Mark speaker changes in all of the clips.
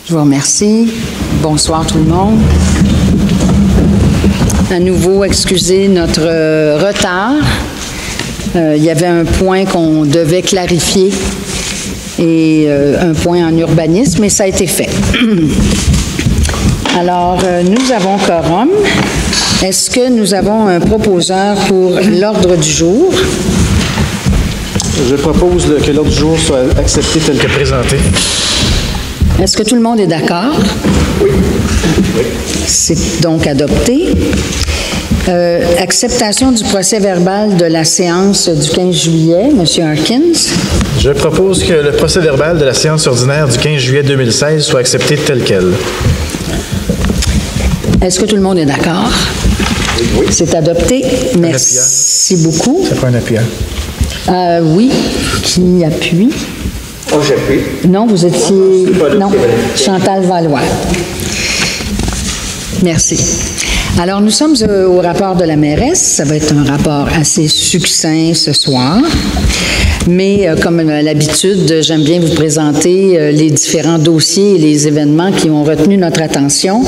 Speaker 1: Je vous remercie. Bonsoir tout le monde. À nouveau, excusez notre retard. Il y avait un point qu'on devait clarifier et un point en urbanisme, et ça a été fait. Alors, nous avons quorum. Est-ce que nous avons un proposeur pour l'ordre du jour?
Speaker 2: Je propose que l'ordre du jour soit accepté tel que présenté.
Speaker 1: Est-ce que tout le monde est d'accord?
Speaker 2: Oui.
Speaker 1: C'est donc adopté. Acceptation du procès verbal de la séance du 15 juillet. Monsieur Harkins.
Speaker 2: Je propose que le procès verbal de la séance ordinaire du 15 juillet 2016 soit accepté tel quel.
Speaker 1: Est-ce que tout le monde est d'accord?
Speaker 2: Oui.
Speaker 1: C'est adopté. Merci beaucoup.
Speaker 2: Ça fait un appui.
Speaker 1: Oui. Qui appuie?
Speaker 3: Oh, j'appuie.
Speaker 1: Non, vous étiez... Non, Chantal Valois. Merci. Alors, nous sommes au rapport de la mairesse. Ça va être un rapport assez succinct ce soir. Mais comme à l'habitude, j'aime bien vous présenter les différents dossiers et les événements qui ont retenu notre attention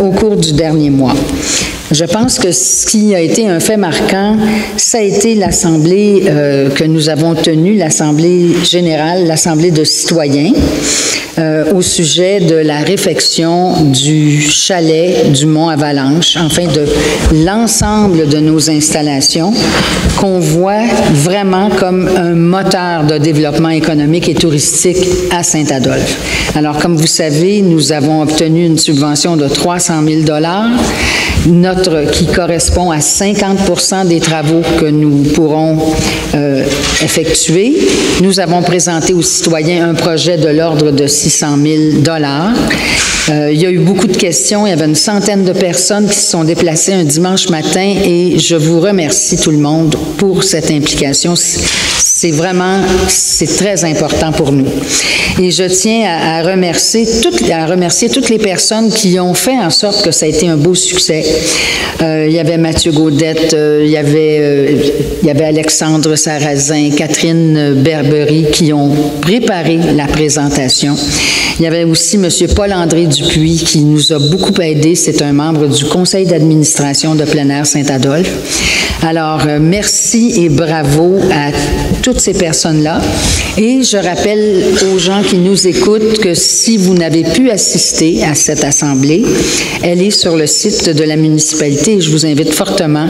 Speaker 1: au cours du dernier mois. Je pense que ce qui a été un fait marquant, ça a été l'Assemblée que nous avons tenue, l'Assemblée générale, l'Assemblée de citoyens, au sujet de la réfection du chalet du Mont-Avalanche, enfin de l'ensemble de nos installations qu'on voit vraiment comme un moteur de développement économique et touristique à Saint-Adolphe. Alors, comme vous savez, nous avons obtenu une subvention de 300 000 qui correspond à 50 des travaux que nous pourrons effectuer. Nous avons présenté aux citoyens un projet de l'ordre de 600 000 il y a eu beaucoup de questions. Il y avait une centaine de personnes qui se sont déplacées un dimanche matin et je vous remercie tout le monde pour cette implication. C'est très important pour nous. Et je tiens à remercier toutes les personnes qui ont fait en sorte que ça a été un beau succès. Il y avait Mathieu Gaudette, il y avait Alexandre Sarrazin, Catherine Berbery qui ont préparé la présentation. Il y avait aussi M. Paul-André Dupuis qui nous a beaucoup aidés. C'est un membre du conseil d'administration de plein air Saint-Adolphe. Alors, merci et bravo à toutes ces personnes-là. Et je rappelle aux gens qui nous écoutent que si vous n'avez pu assister à cette assemblée, elle est sur le site de la municipalité et je vous invite fortement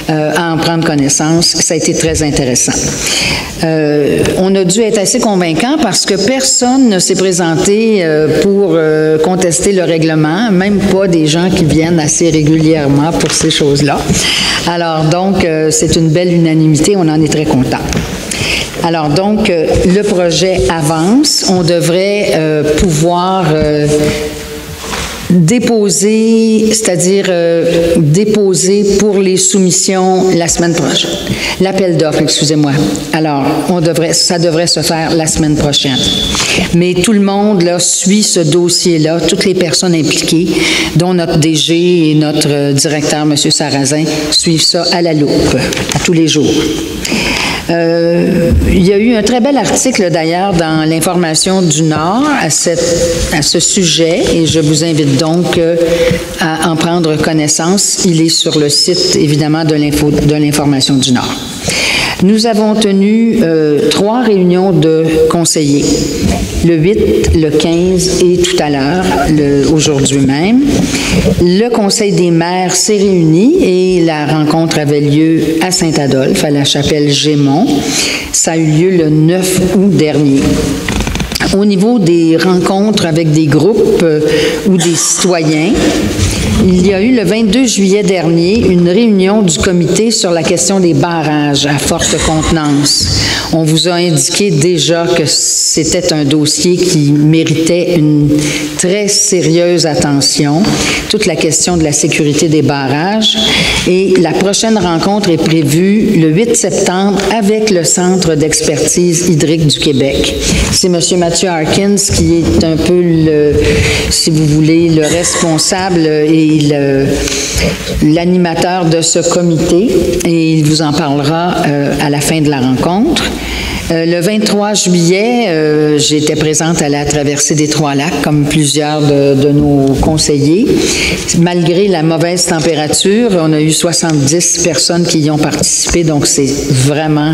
Speaker 1: à en prendre connaissance. Ça a été très intéressant. On a dû être assez convaincants parce que personne ne s'est présenté pour contester le règlement, même pas des gens qui viennent assez régulièrement pour ces choses-là. Alors donc, c'est une belle unanimité, on en est très contents. Alors donc, le projet avance, on devrait pouvoir déposer, c'est-à-dire déposer pour les soumissions la semaine prochaine. L'appel d'offres, excusez-moi. Alors, ça devrait se faire la semaine prochaine. Mais tout le monde là, suit ce dossier-là, toutes les personnes impliquées, dont notre DG et notre directeur, M. Sarrazin, suivent ça à la loupe, à tous les jours. Il y a eu un très bel article d'ailleurs dans l'Information du Nord à ce sujet et je vous invite donc à en prendre connaissance. Il est sur le site évidemment de l'Information du Nord. Nous avons tenu 3 réunions de conseillers, le 8, le 15 et tout à l'heure, aujourd'hui même. Le Conseil des maires s'est réuni et la rencontre avait lieu à Saint-Adolphe, à la chapelle Gémont. Ça a eu lieu le 9 août dernier. Au niveau des rencontres avec des groupes ou des citoyens, il y a eu le 22 juillet dernier une réunion du comité sur la question des barrages à forte contenance. On vous a indiqué déjà que c'était un dossier qui méritait une très sérieuse attention, toute la question de la sécurité des barrages. Et la prochaine rencontre est prévue le 8 septembre avec le Centre d'expertise hydrique du Québec. C'est M. Mathieu Harkins qui est un peu, si vous voulez, le responsable et l'animateur de ce comité et il vous en parlera à la fin de la rencontre. Le 23 juillet, j'étais présente à la traversée des Trois-Lacs, comme plusieurs de nos conseillers. Malgré la mauvaise température, on a eu 70 personnes qui y ont participé, donc c'est vraiment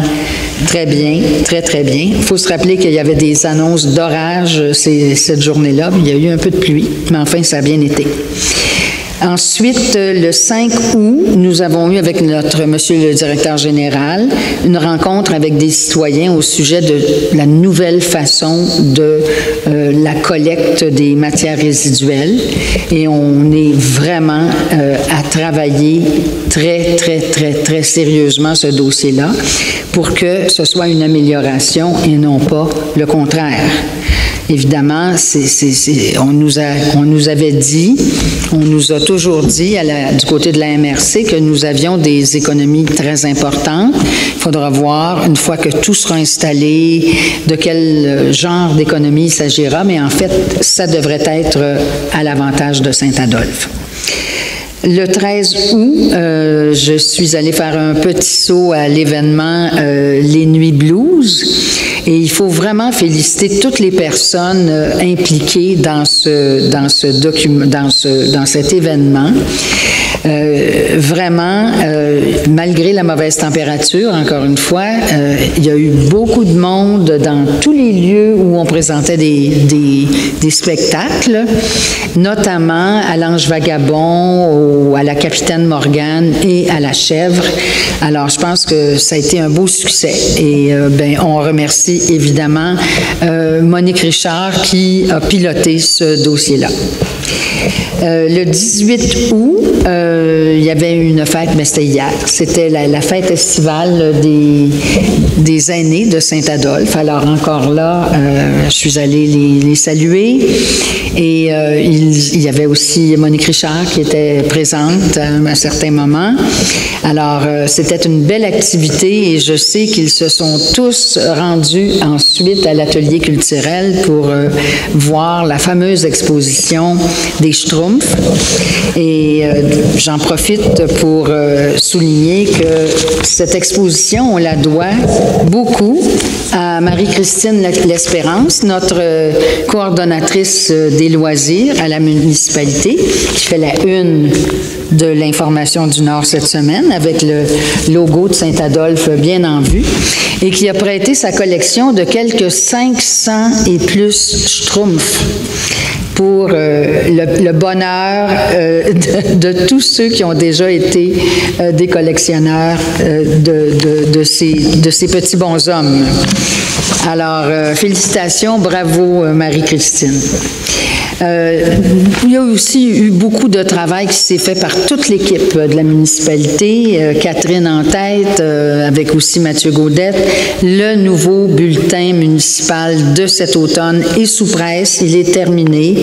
Speaker 1: très bien, très, très bien. Il faut se rappeler qu'il y avait des annonces d'orage cette journée-là, puis il y a eu un peu de pluie, mais enfin, ça a bien été. Ensuite, le 5 août, nous avons eu avec monsieur le directeur général une rencontre avec des citoyens au sujet de la nouvelle façon de la collecte des matières résiduelles. Et on est vraiment à travailler très, très, très, très sérieusement ce dossier-là pour que ce soit une amélioration et non pas le contraire. Évidemment, on nous avait dit, on nous a toujours dit du côté de la MRC que nous avions des économies très importantes. Il faudra voir, une fois que tout sera installé, de quel genre d'économie il s'agira, mais en fait, ça devrait être à l'avantage de Saint-Adolphe. Le 13 août, je suis allée faire un petit saut à l'événement Les Nuits Blues. Et il faut vraiment féliciter toutes les personnes impliquées dans cet événement. Vraiment, malgré la mauvaise température, encore une fois, il y a eu beaucoup de monde dans tous les lieux où on présentait des spectacles, notamment à l'Ange Vagabond, à la Capitaine Morgane et à la Chèvre. Alors, je pense que ça a été un beau succès. Et on remercie évidemment Monique Richard qui a piloté ce dossier-là. Le 18 août, il y avait une fête, mais c'était hier. C'était la fête estivale des aînés de Saint-Adolphe. Alors encore là, je suis allée les saluer. Et il y avait aussi Monique Richard qui était présente à un certain moment. Alors, c'était une belle activité et je sais qu'ils se sont tous rendus ensuite à l'atelier culturel pour voir la fameuse exposition des Schtroumpfs. Et j'en profite pour souligner que cette exposition, on la doit beaucoup à Marie-Christine L'Espérance, notre coordonnatrice des loisirs à la municipalité, qui fait la une de l'Information du Nord cette semaine, avec le logo de Saint-Adolphe bien en vue, et qui a prêté sa collection de quelques 500 et plus Schtroumpfs pour le bonheur de tous ceux qui ont déjà été des collectionneurs de ces petits bonshommes. Alors, félicitations, bravo Marie-Christine. Il y a aussi eu beaucoup de travail qui s'est fait par toute l'équipe de la municipalité, Catherine en tête, avec aussi Mathieu Gaudette. Le nouveau bulletin municipal de cet automne est sous presse, il est terminé.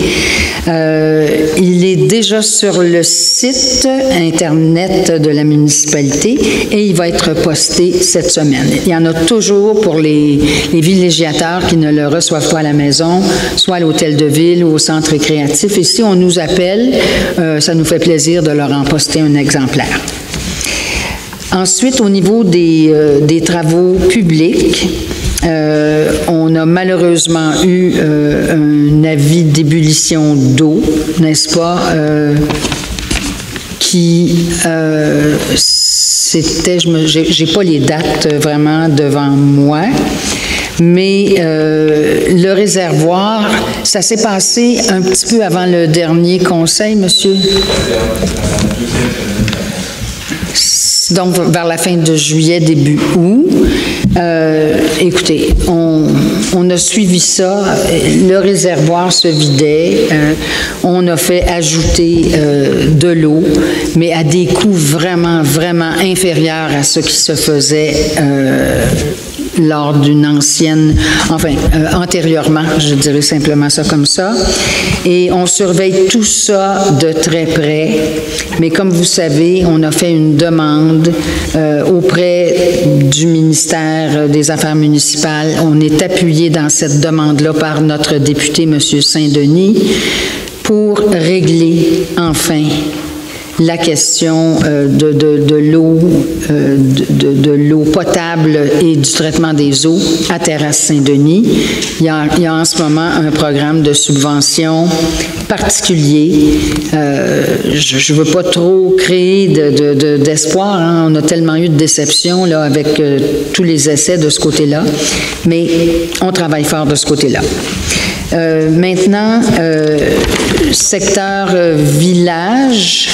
Speaker 1: Il est déjà sur le site Internet de la municipalité et il va être posté cette semaine. Il y en a toujours pour les villégiateurs qui ne le reçoivent pas à la maison, soit à l'hôtel de ville ou au centre récréatif. Et si on nous appelle, ça nous fait plaisir de leur en poster un exemplaire. Ensuite, au niveau des travaux publics, on a malheureusement eu un avis d'ébullition d'eau, n'est-ce pas, qui c'était, j'ai pas les dates vraiment devant moi, mais le réservoir, ça s'est passé un petit peu avant le dernier conseil, monsieur? Donc, vers la fin de juillet, début août. Écoutez, on a suivi ça. Le réservoir se vidait. On a fait ajouter de l'eau, mais à des coûts vraiment, vraiment inférieurs à ce qui se faisait lors d'une ancienne, antérieurement, je dirais simplement ça comme ça. Et on surveille tout ça de très près. Mais comme vous savez, on a fait une demande auprès du ministère des Affaires municipales. On est appuyé dans cette demande-là par notre député, M. Saint-Denis, pour régler enfin la question de l'eau potable et du traitement des eaux à Terrasse Saint-Denis. Il y a en ce moment un programme de subvention particulier. Je ne veux pas trop créer d'espoir. Hein. On a tellement eu de déception là, avec tous les essais de ce côté-là, mais on travaille fort de ce côté-là. Maintenant, secteur village.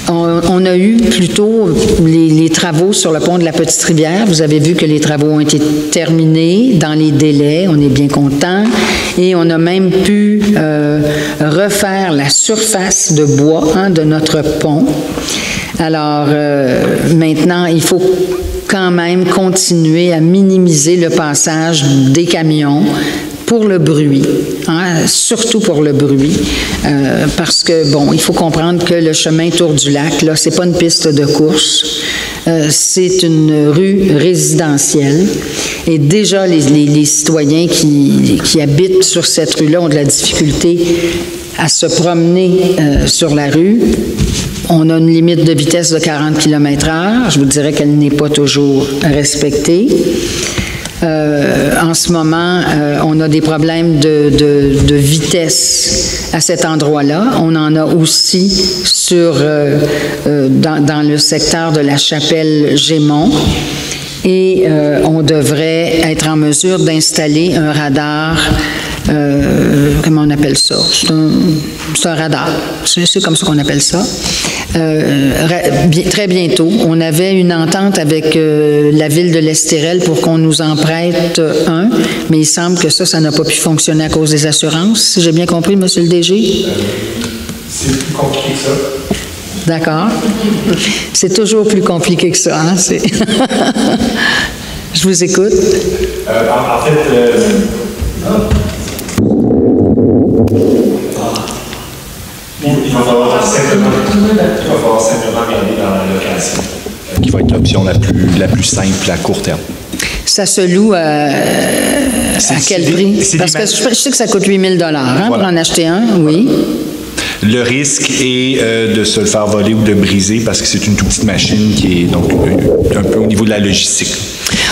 Speaker 1: On a eu plutôt les travaux sur le pont de la Petite-Rivière. Vous avez vu que les travaux ont été terminés dans les délais. On est bien content. Et on a même pu refaire la surface de bois de notre pont. Alors, maintenant, il faut quand même continuer à minimiser le passage des camions pour le bruit, surtout pour le bruit, parce que, bon, il faut comprendre que le chemin Tour du Lac, là, c'est pas une piste de course, c'est une rue résidentielle, et déjà, les citoyens qui habitent sur cette rue-là ont de la difficulté à se promener sur la rue. On a une limite de vitesse de 40 km/h. Je vous dirais qu'elle n'est pas toujours respectée. En ce moment, on a des problèmes de vitesse à cet endroit-là. On en a aussi dans le secteur de la Chapelle-Gémont. Et on devrait être en mesure d'installer un radar. Comment on appelle ça? C'est un radar. C'est comme ça qu'on appelle ça. Très bientôt. On avait une entente avec la ville de l'Estérel pour qu'on nous en prête un, mais il semble que ça n'a pas pu fonctionner à cause des assurances. Si j'ai bien compris, M. le DG?
Speaker 3: C'est plus compliqué que ça.
Speaker 1: D'accord. C'est toujours plus compliqué que ça. Hein? Je vous écoute.
Speaker 3: En fait, il va falloir simplement regarder dans la location.
Speaker 4: Qui va être l'option la plus simple à court terme.
Speaker 1: Ça se loue à quel prix? Parce que je sais que ça coûte 8 000 $, pour en acheter un, oui.
Speaker 4: Le risque est de se le faire voler ou de briser parce que c'est une toute petite machine qui est donc un peu au niveau de la logistique.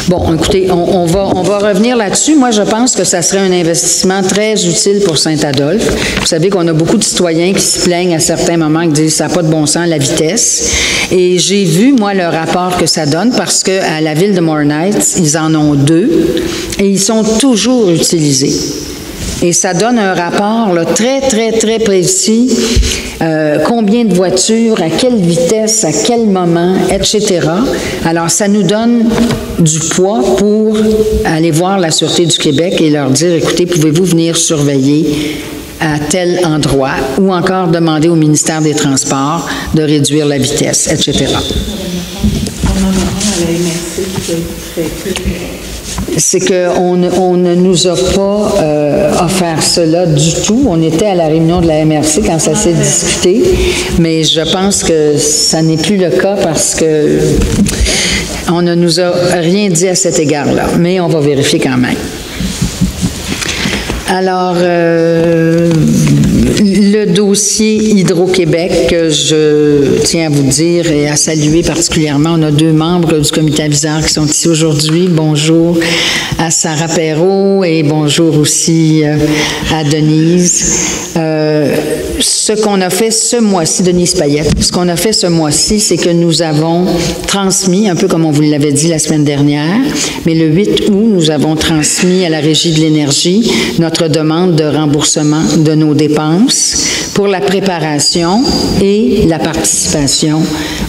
Speaker 1: Bon, écoutez, on va revenir là-dessus. Moi, je pense que ça serait un investissement très utile pour Saint-Adolphe. Vous savez qu'on a beaucoup de citoyens qui se plaignent à certains moments, qui disent que ça n'a pas de bon sens, la vitesse. Et j'ai vu, moi, le rapport que ça donne parce qu'à la ville de Moronites, ils en ont 2 et ils sont toujours utilisés. Et ça donne un rapport là, très, très, très précis. Combien de voitures, à quelle vitesse, à quel moment, etc. Alors, ça nous donne du poids pour aller voir la Sûreté du Québec et leur dire, écoutez, pouvez-vous venir surveiller à tel endroit ou encore demander au ministère des Transports de réduire la vitesse, etc. C'est qu'on ne nous a pas offert cela du tout. On était à la réunion de la MRC quand ça s'est discuté, mais je pense que ça n'est plus le cas parce que on ne nous a rien dit à cet égard-là, mais on va vérifier quand même. Alors, le dossier Hydro-Québec, je tiens à vous dire et à saluer particulièrement, on a 2 membres du comité aviseur qui sont ici aujourd'hui. Bonjour à Sarah Perrault et bonjour aussi à Denise. Ce qu'on a fait ce mois-ci, Denise Payette, ce qu'on a fait ce mois-ci, c'est que nous avons transmis, un peu comme on vous l'avait dit la semaine dernière, mais le 8 août, nous avons transmis à la Régie de l'énergie notre demande de remboursement de nos dépenses pour la préparation et la participation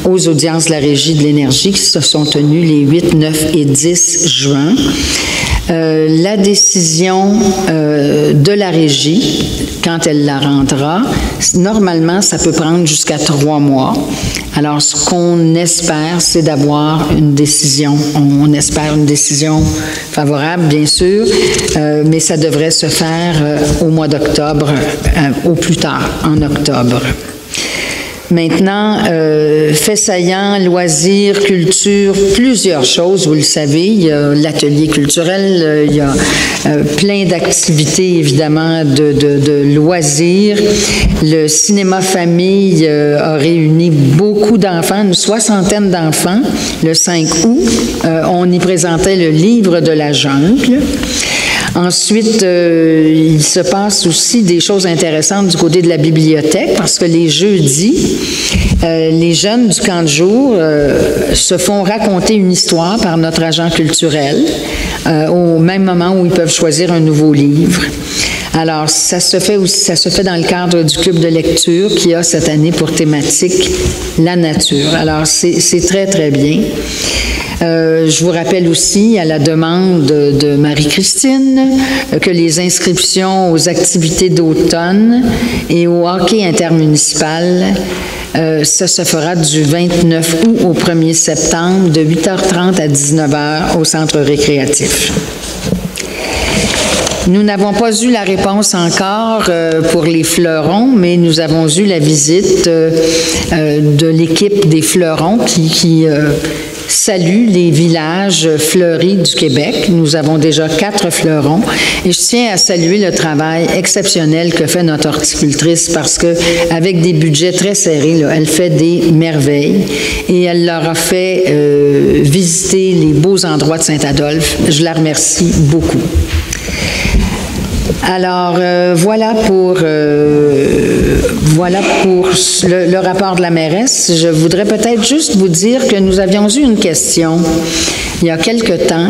Speaker 1: aux audiences de la Régie de l'énergie qui se sont tenues les 8, 9 et 10 juin. La décision de la Régie, quand elle la rendra, normalement, ça peut prendre jusqu'à 3 mois. Alors, ce qu'on espère, c'est d'avoir une décision. On espère une décision favorable, bien sûr, mais ça devrait se faire au mois d'octobre, au plus tard, en octobre. Maintenant, fait saillant, loisirs, culture, plusieurs choses, vous le savez. Il y a l'atelier culturel, il y a plein d'activités, évidemment, de loisirs. Le cinéma famille a réuni beaucoup d'enfants, une soixantaine d'enfants, le 5 août. On y présentait le livre de la jungle. Ensuite, il se passe aussi des choses intéressantes du côté de la bibliothèque parce que les jeudis, les jeunes du camp de jour se font raconter une histoire par notre agent culturel au même moment où ils peuvent choisir un nouveau livre. Alors, ça se fait dans le cadre du club de lecture qui a cette année pour thématique la nature. Alors, c'est très, très bien. Je vous rappelle aussi, à la demande de Marie-Christine, que les inscriptions aux activités d'automne et au hockey intermunicipal, ça se fera du 29 août au 1er septembre, de 8h30 à 19h au centre récréatif. Nous n'avons pas eu la réponse encore pour les fleurons, mais nous avons eu la visite de l'équipe des fleurons qui salue les villages fleuris du Québec. Nous avons déjà 4 fleurons et je tiens à saluer le travail exceptionnel que fait notre horticultrice parce que avec des budgets très serrés, là, elle fait des merveilles et elle leur a fait visiter les beaux endroits de Saint-Adolphe. Je la remercie beaucoup. Alors, voilà pour le rapport de la mairesse. Je voudrais peut-être juste vous dire que nous avions eu une question il y a quelque temps.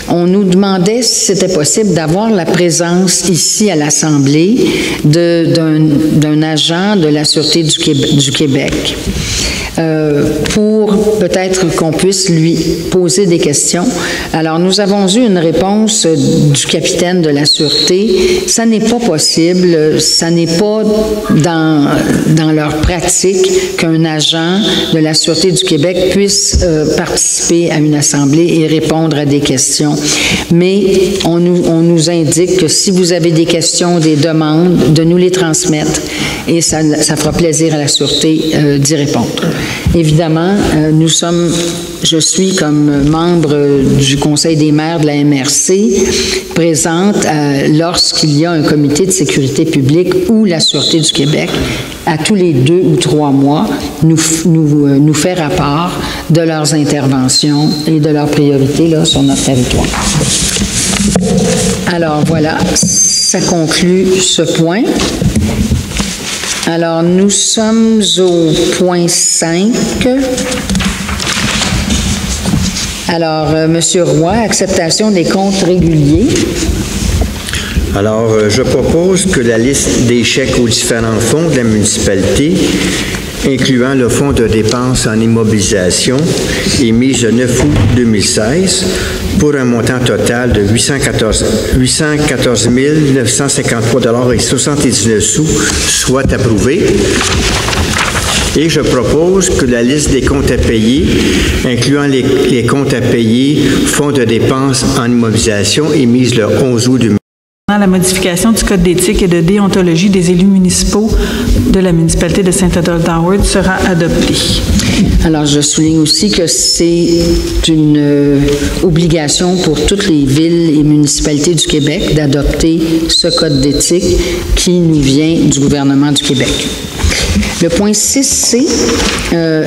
Speaker 1: On nous demandait si c'était possible d'avoir la présence ici à l'Assemblée d'un agent de la Sûreté du Québec. Pour peut-être qu'on puisse lui poser des questions. Alors, nous avons eu une réponse du capitaine de la Sûreté. Ça n'est pas possible, ça n'est pas dans leur pratique qu'un agent de la Sûreté du Québec puisse participer à une assemblée et répondre à des questions. Mais on nous indique que si vous avez des questions, des demandes, de nous les transmettre et ça fera plaisir à la Sûreté d'y répondre. Évidemment, je suis comme membre du Conseil des maires de la MRC, présente lorsqu'il y a un comité de sécurité publique ou la Sûreté du Québec, à tous les 2 ou 3 mois, nous fait rapport de leurs interventions et de leurs priorités là, sur notre territoire. Alors voilà, ça conclut ce point. Alors, nous sommes au point 5. Alors, M. Roy, acceptation des comptes réguliers.
Speaker 5: Alors, je propose que la liste des chèques aux différents fonds de la municipalité, incluant le fonds de dépenses en immobilisation, émise le 9 août 2016, pour un montant total de 814 953,79 $, soit approuvé. Et je propose que la liste des comptes à payer, incluant les comptes à payer, fonds de dépenses en immobilisation, émise le 11 août 2016.
Speaker 6: La modification du code d'éthique et de déontologie des élus municipaux de la municipalité de Saint-Adolphe-d'Howard sera adoptée.
Speaker 1: Alors, je souligne aussi que c'est une obligation pour toutes les villes et municipalités du Québec d'adopter ce code d'éthique qui nous vient du gouvernement du Québec. Le point 6C,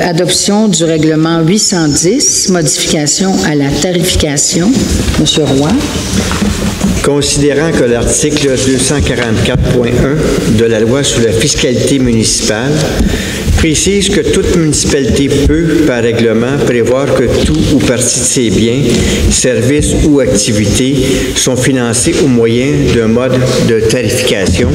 Speaker 1: adoption du règlement 810, modification à la tarification. Monsieur Roy.
Speaker 5: Considérant que l'article 244.1 de la loi sur la fiscalité municipale précise que toute municipalité peut, par règlement, prévoir que tout ou partie de ses biens, services ou activités sont financés au moyen d'un mode de tarification,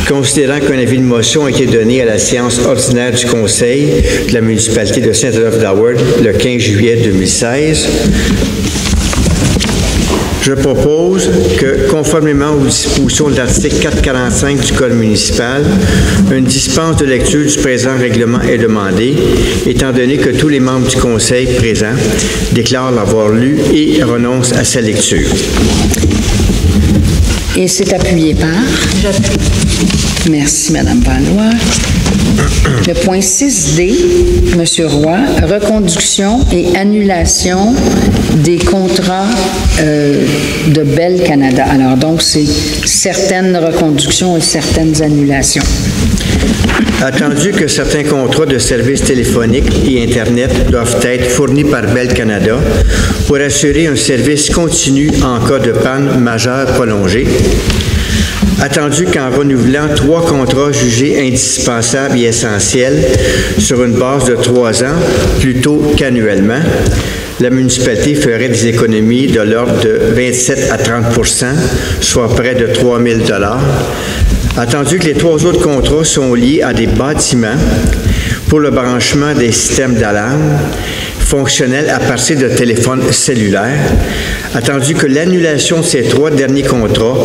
Speaker 5: considérant qu'un avis de motion a été donné à la séance ordinaire du Conseil de la municipalité de Saint-Adolphe-d'Howard le 15 juillet 2016, je propose que, conformément aux dispositions de l'article 445 du Code municipal, une dispense de lecture du présent règlement est demandée, étant donné que tous les membres du Conseil présents déclarent l'avoir lu et renoncent à sa lecture.
Speaker 1: Et c'est appuyé par?
Speaker 6: J'appuie.
Speaker 1: Merci, Mme Valois. Le point 6D, M. Roy, reconduction et annulation des contrats de Bell Canada. Alors, donc, c'est certaines reconductions et certaines annulations.
Speaker 5: Attendu que certains contrats de services téléphoniques et Internet doivent être fournis par Bell Canada pour assurer un service continu en cas de panne majeure prolongée. Attendu qu'en renouvelant 3 contrats jugés indispensables et essentiels sur une base de 3 ans plutôt qu'annuellement, la municipalité ferait des économies de l'ordre de 27 à 30 %, soit près de 3 000 $. Attendu que les 3 autres contrats sont liés à des bâtiments pour le branchement des systèmes d'alarme fonctionnels à partir de téléphones cellulaires, attendu que l'annulation de ces 3 derniers contrats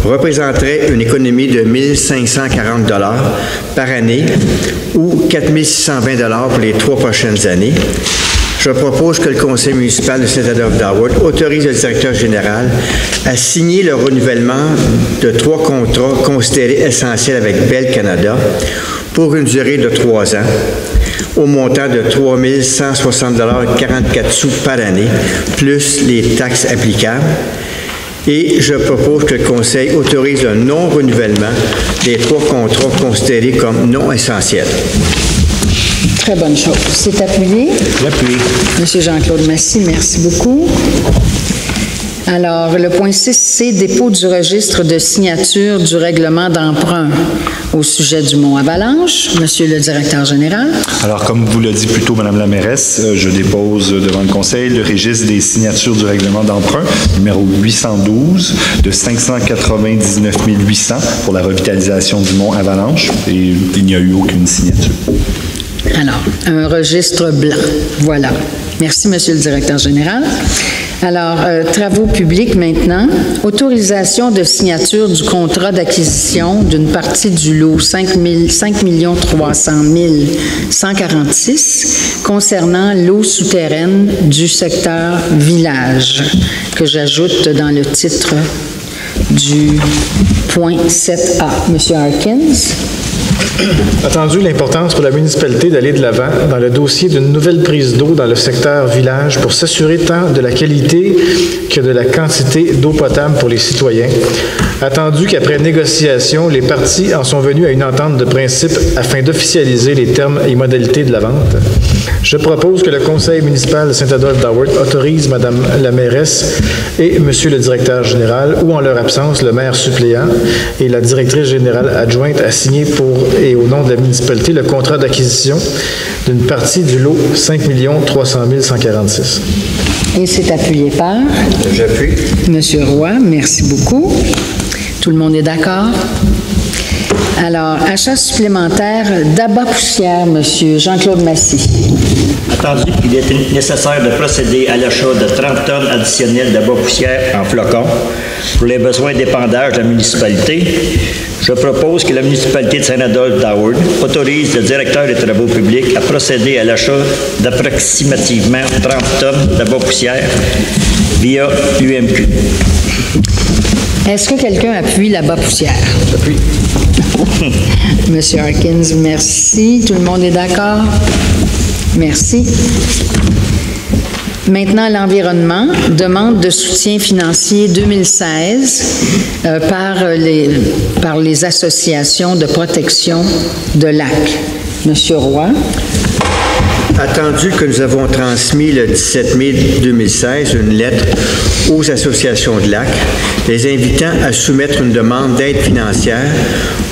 Speaker 5: représenterait une économie de 1 540 $ par année ou 4 620 $ pour les 3 prochaines années, je propose que le conseil municipal de Saint-Adolphe-d'Howard autorise le directeur général à signer le renouvellement de 3 contrats considérés essentiels avec Bell Canada pour une durée de 3 ans, au montant de 3 160,44 $ par année, plus les taxes applicables. Et je propose que le conseil autorise le non-renouvellement des 3 contrats considérés comme non essentiels.
Speaker 1: Très bonne chose. C'est appuyé?
Speaker 4: L'appui.
Speaker 1: Monsieur Jean-Claude Massy, merci beaucoup. Alors, le point 6C, dépôt du registre de signature du règlement d'emprunt au sujet du Mont Avalanche. Monsieur le directeur général.
Speaker 4: Alors, comme vous l'a dit plus tôt, Mme la mairesse, je dépose devant le conseil le registre des signatures du règlement d'emprunt, numéro 812, de 599 800 pour la revitalisation du Mont Avalanche, et il n'y a eu aucune signature.
Speaker 1: Alors, un registre blanc. Voilà. Merci, Monsieur le directeur général. Alors, travaux publics maintenant. Autorisation de signature du contrat d'acquisition d'une partie du lot 5 300 146 concernant l'eau souterraine du secteur village, que j'ajoute dans le titre du point 7A. Monsieur Harkins.
Speaker 2: Attendu l'importance pour la municipalité d'aller de l'avant dans le dossier d'une nouvelle prise d'eau dans le secteur village pour s'assurer tant de la qualité que de la quantité d'eau potable pour les citoyens. Attendu qu'après négociation, les parties en sont venues à une entente de principe afin d'officialiser les termes et modalités de la vente. Je propose que le conseil municipal de Saint-Adolphe-d'Howard autorise Mme la mairesse et Monsieur le directeur général, ou en leur absence, le maire suppléant et la directrice générale adjointe à signer pour et au nom de la municipalité le contrat d'acquisition d'une partie du lot 5 300 146.
Speaker 1: Et c'est appuyé par?
Speaker 5: J'appuie.
Speaker 1: Monsieur Roy, merci beaucoup. Tout le monde est d'accord? Alors, achat supplémentaire d'abat poussière, Monsieur Jean-Claude Massy.
Speaker 7: Attendu qu'il est nécessaire de procéder à l'achat de 30 tonnes additionnelles d'abat poussière en flocons pour les besoins d'épandage de la municipalité, je propose que la municipalité de Saint-Adolphe-d'Howard autorise le directeur des travaux publics à procéder à l'achat d'approximativement 30 tonnes d'abat poussière via l'UMQ.
Speaker 1: Est-ce que quelqu'un appuie l'abat poussière?
Speaker 2: J'appuie.
Speaker 1: Monsieur Harkins, merci. Tout le monde est d'accord? Merci. Maintenant, l'environnement, demande de soutien financier 2016 par les associations de protection de lacs. Monsieur Roy.
Speaker 5: Attendu que nous avons transmis le 17 mai 2016 une lettre aux associations de lacs, les invitant à soumettre une demande d'aide financière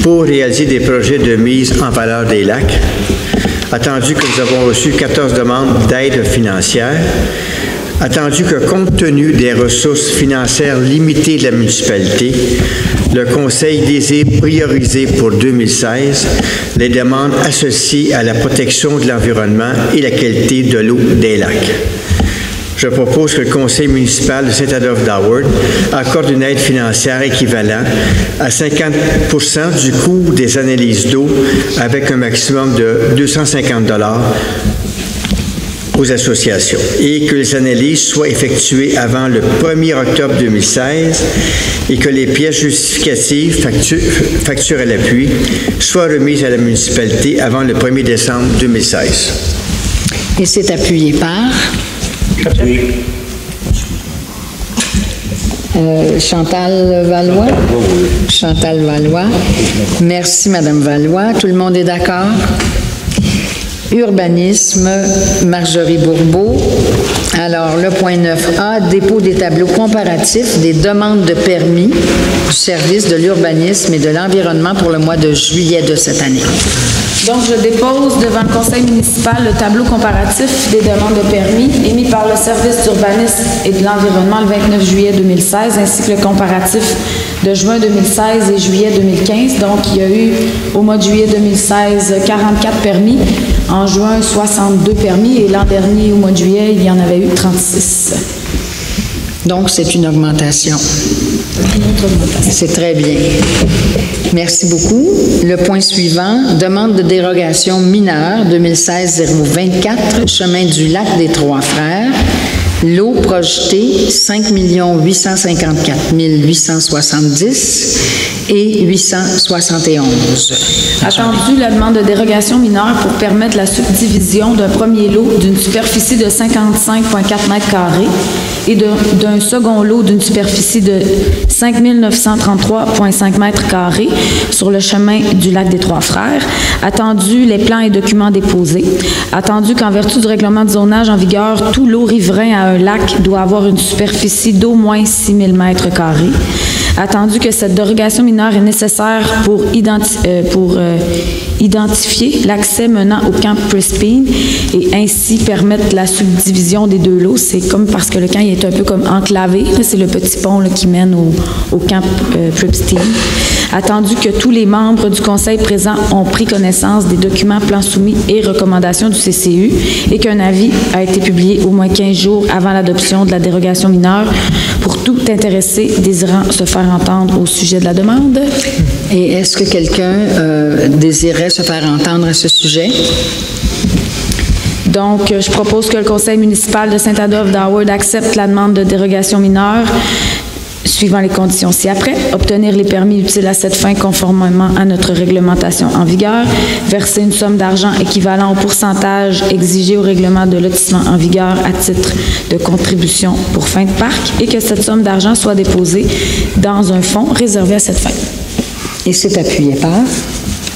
Speaker 5: pour réaliser des projets de mise en valeur des lacs. Attendu que nous avons reçu 14 demandes d'aide financière, attendu que compte tenu des ressources financières limitées de la municipalité, le Conseil désire prioriser pour 2016 les demandes associées à la protection de l'environnement et la qualité de l'eau des lacs. Je propose que le Conseil municipal de Saint-Adolphe-d'Howard accorde une aide financière équivalente à 50 % du coût des analyses d'eau avec un maximum de 250 $ aux associations et que les analyses soient effectuées avant le 1er octobre 2016 et que les pièces justificatives, factures à l'appui, soient remises à la municipalité avant le 1er décembre 2016.
Speaker 1: Et c'est appuyé par?
Speaker 7: J'appuie.
Speaker 1: Chantal Valois? Chantal Valois. Merci, Madame Valois. Tout le monde est d'accord? Urbanisme, Marjorie Bourbeau. Alors, le point 9A, dépôt des tableaux comparatifs des demandes de permis du service de l'urbanisme et de l'environnement pour le mois de juillet de cette année.
Speaker 8: Donc, je dépose devant le conseil municipal le tableau comparatif des demandes de permis émis par le service d'urbanisme et de l'environnement le 29 juillet 2016, ainsi que le comparatif de juin 2016 et juillet 2015. Donc, il y a eu, au mois de juillet 2016, 44 permis. En juin, 62 permis. Et l'an dernier, au mois de juillet, il y en avait eu 36.
Speaker 1: Donc, c'est une augmentation. C'est très bien. Merci beaucoup. Le point suivant, demande de dérogation mineure 2016-024, chemin du lac des Trois-Frères. Lot projeté 5 854 870 et 871.
Speaker 8: Attendu la demande de dérogation mineure pour permettre la subdivision d'un premier lot d'une superficie de 55,4 mètres carrés et d'un second lot d'une superficie de 5 933,5 mètres carrés sur le chemin du lac des Trois-Frères. Attendu les plans et documents déposés. Attendu qu'en vertu du règlement de zonage en vigueur, tout lot riverain à un lac doit avoir une superficie d'au moins 6 000 mètres carrés. Attendu que cette dérogation mineure est nécessaire pour identifier l'accès menant au camp Prespine et ainsi permettre la subdivision des deux lots. C'est comme parce que le camp il est un peu comme enclavé. C'est le petit pont là, qui mène au camp Prespine. Attendu que tous les membres du conseil présent ont pris connaissance des documents, plans soumis et recommandations du CCU et qu'un avis a été publié au moins 15 jours avant l'adoption de la dérogation mineure pour tout intéressé désirant se faire entendre au sujet de la demande.
Speaker 1: Et est-ce que quelqu'un désirait se faire entendre à ce sujet?
Speaker 8: Donc, je propose que le conseil municipal de Saint-Adolphe d'Howard accepte la demande de dérogation mineure suivant les conditions ci-après, obtenir les permis utiles à cette fin conformément à notre réglementation en vigueur, verser une somme d'argent équivalent au pourcentage exigé au règlement de lotissement en vigueur à titre de contribution pour fin de parc et que cette somme d'argent soit déposée dans un fonds réservé à cette fin.
Speaker 1: Et c'est appuyé par?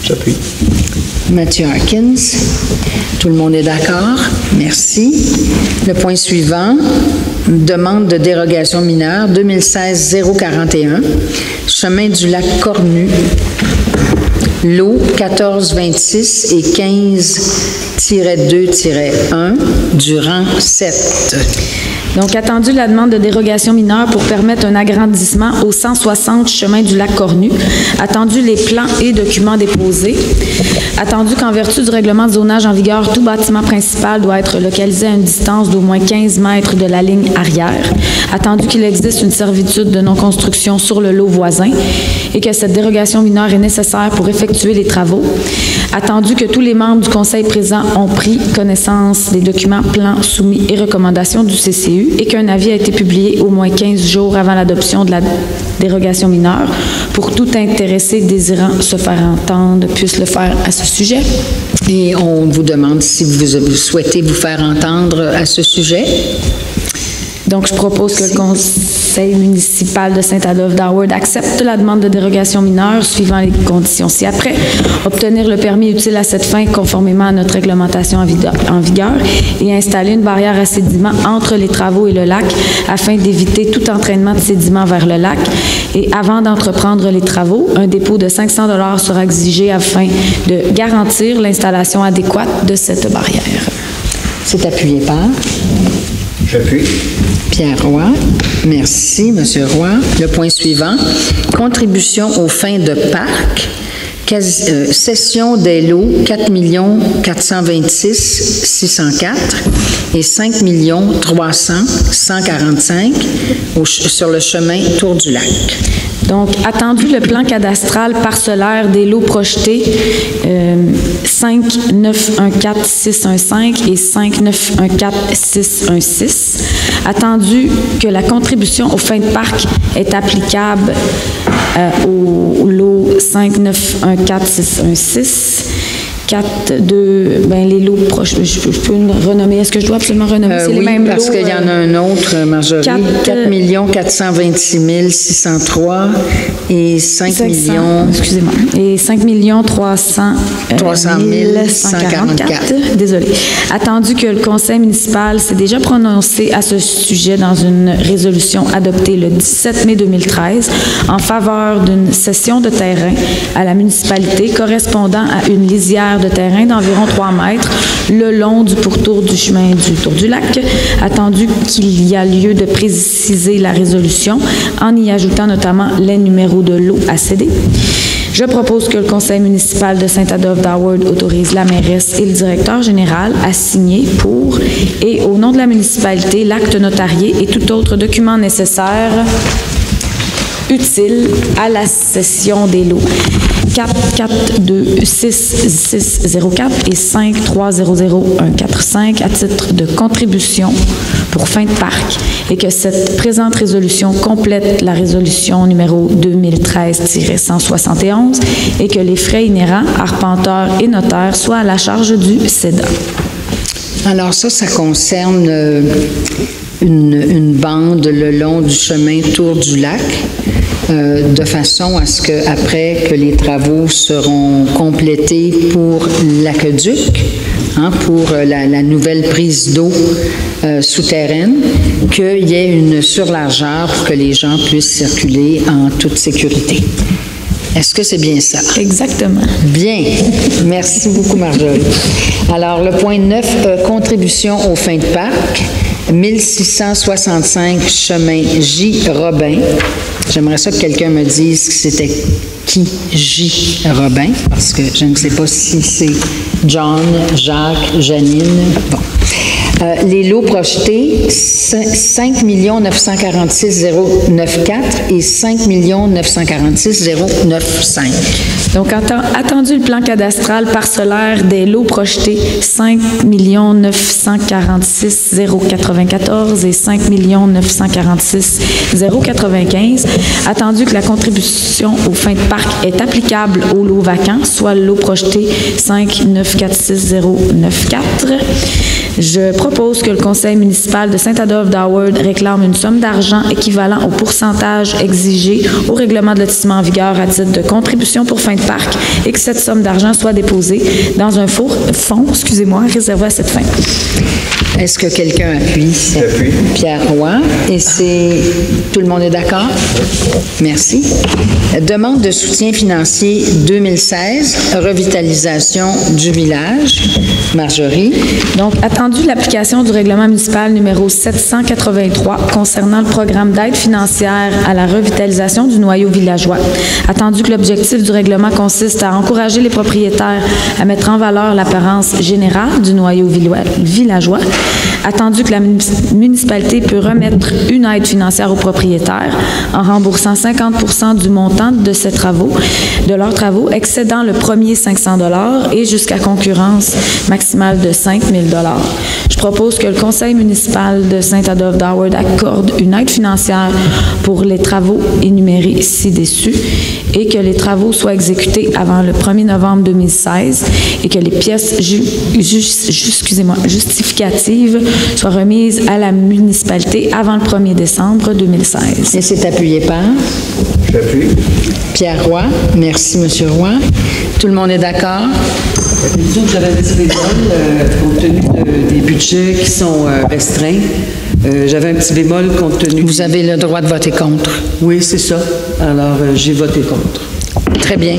Speaker 2: J'appuie.
Speaker 1: Mathieu Harkins. Tout le monde est d'accord? Merci. Le point suivant, demande de dérogation mineure 2016-041, chemin du lac Cornu, lot 1426 et 15-2-1 du rang 7.
Speaker 8: Donc, attendu la demande de dérogation mineure pour permettre un agrandissement au 160 chemin du lac Cornu. Attendu les plans et documents déposés. Attendu qu'en vertu du règlement de zonage en vigueur, tout bâtiment principal doit être localisé à une distance d'au moins 15 mètres de la ligne arrière. Attendu qu'il existe une servitude de non-construction sur le lot voisin et que cette dérogation mineure est nécessaire pour effectuer les travaux. Attendu que tous les membres du conseil présent ont pris connaissance des documents, plans soumis et recommandations du CCU et qu'un avis a été publié au moins 15 jours avant l'adoption de la dérogation mineure pour tout intéressé désirant se faire entendre puisse le faire à ce sujet.
Speaker 1: Et on vous demande si vous souhaitez vous faire entendre à ce sujet.
Speaker 8: Donc, je propose que le conseil municipal de Saint-Adolphe d'Howard accepte la demande de dérogation mineure suivant les conditions ci-après, obtenir le permis utile à cette fin conformément à notre réglementation en vigueur et installer une barrière à sédiments entre les travaux et le lac afin d'éviter tout entraînement de sédiments vers le lac. Et avant d'entreprendre les travaux, un dépôt de 500 $ sera exigé afin de garantir l'installation adéquate de cette barrière.
Speaker 1: C'est appuyé par?
Speaker 5: J'appuie.
Speaker 1: Pierre Roy. Merci, Monsieur Roy. Le point suivant, contribution aux fins de parc, cession des lots 4 426 604 et 5 300 145 sur le chemin Tour du Lac.
Speaker 8: Donc, attendu le plan cadastral parcellaire des lots projetés 5914615 et 5914616. Attendu que la contribution aux fins de parc est applicable au lot 5914616. 4, 2, les lots proches, je peux renommer, est-ce que je dois absolument renommer? C'est
Speaker 1: oui,
Speaker 8: les mêmes
Speaker 1: parce
Speaker 8: lots.
Speaker 1: qu'il y en a un autre, Marjorie. 4 426 603 et 5 millions...
Speaker 8: Excusez-moi. Et 5 300 144. Désolée. Attendu que le conseil municipal s'est déjà prononcé à ce sujet dans une résolution adoptée le 17 mai 2013 en faveur d'une cession de terrain à la municipalité correspondant à une lisière de terrain d'environ 3 mètres le long du pourtour du chemin du Tour du Lac, attendu qu'il y a lieu de préciser la résolution en y ajoutant notamment les numéros de lots à céder. Je propose que le conseil municipal de Saint-Adolphe-d'Howard autorise la mairesse et le directeur général à signer pour et au nom de la municipalité l'acte notarié et tout autre document nécessaire utile à la cession des lots 4426604 et 5300145 à titre de contribution pour fin de parc et que cette présente résolution complète la résolution numéro 2013-171 et que les frais inhérents, arpenteurs et notaires soient à la charge du cédant.
Speaker 1: Alors ça concerne une bande le long du chemin Tour du Lac, de façon à ce que, après que les travaux seront complétés pour l'aqueduc, pour la nouvelle prise d'eau souterraine, qu'il y ait une surlargeur pour que les gens puissent circuler en toute sécurité. Est-ce que c'est bien ça?
Speaker 8: Exactement.
Speaker 1: Bien. Merci beaucoup, Marjorie. Alors, le point 9, contribution aux fins de parc. 1665 chemin J. Robin. J'aimerais ça que quelqu'un me dise que c'était qui J. Robin, parce que je ne sais pas si c'est John, Jacques, Janine. Bon. Les lots projetés, 5 946 094 et 5 946 095.
Speaker 8: Donc, attendu le plan cadastral parcellaire des lots projetés, 5 946 094 et 5 946 095. Attendu que la contribution aux fins de parc est applicable aux lots vacants, soit le lot projeté 5 946 094. Je propose que le conseil municipal de Saint-Adolphe-d'Howard réclame une somme d'argent équivalent au pourcentage exigé au règlement de lotissement en vigueur à titre de contribution pour fin de parc et que cette somme d'argent soit déposée dans un fonds réservé à cette fin.
Speaker 1: Est-ce que quelqu'un appuie?
Speaker 5: J'appuie.
Speaker 1: Pierre Roy. Et c'est... Tout le monde est d'accord? Merci. Demande de soutien financier 2016, revitalisation du village. Marjorie.
Speaker 8: Donc, attendu l'application du règlement municipal numéro 783 concernant le programme d'aide financière à la revitalisation du noyau villageois. Attendu que l'objectif du règlement consiste à encourager les propriétaires à mettre en valeur l'apparence générale du noyau villageois. Attendu que la municipalité peut remettre une aide financière aux propriétaires en remboursant 50% du montant de leurs travaux excédant le premier 500 $ et jusqu'à concurrence maximale de 5 000 $. Je propose que le conseil municipal de Saint-Adolphe-d'Howard accorde une aide financière pour les travaux énumérés ci-dessus et que les travaux soient exécutés avant le 1er novembre 2016 et que les pièces justificatives soient remises à la municipalité avant le 1er décembre 2016.
Speaker 1: Et c'est appuyé par?
Speaker 5: J'appuie.
Speaker 1: Pierre Roy. Merci, Monsieur Roy. Tout le monde est d'accord?
Speaker 9: Disons que j'avais un petit bémol, compte tenu des budgets qui sont restreints. J'avais un petit bémol compte tenu...
Speaker 1: Vous avez le droit de voter contre.
Speaker 9: Oui, c'est ça. Alors, j'ai voté contre.
Speaker 1: Très bien.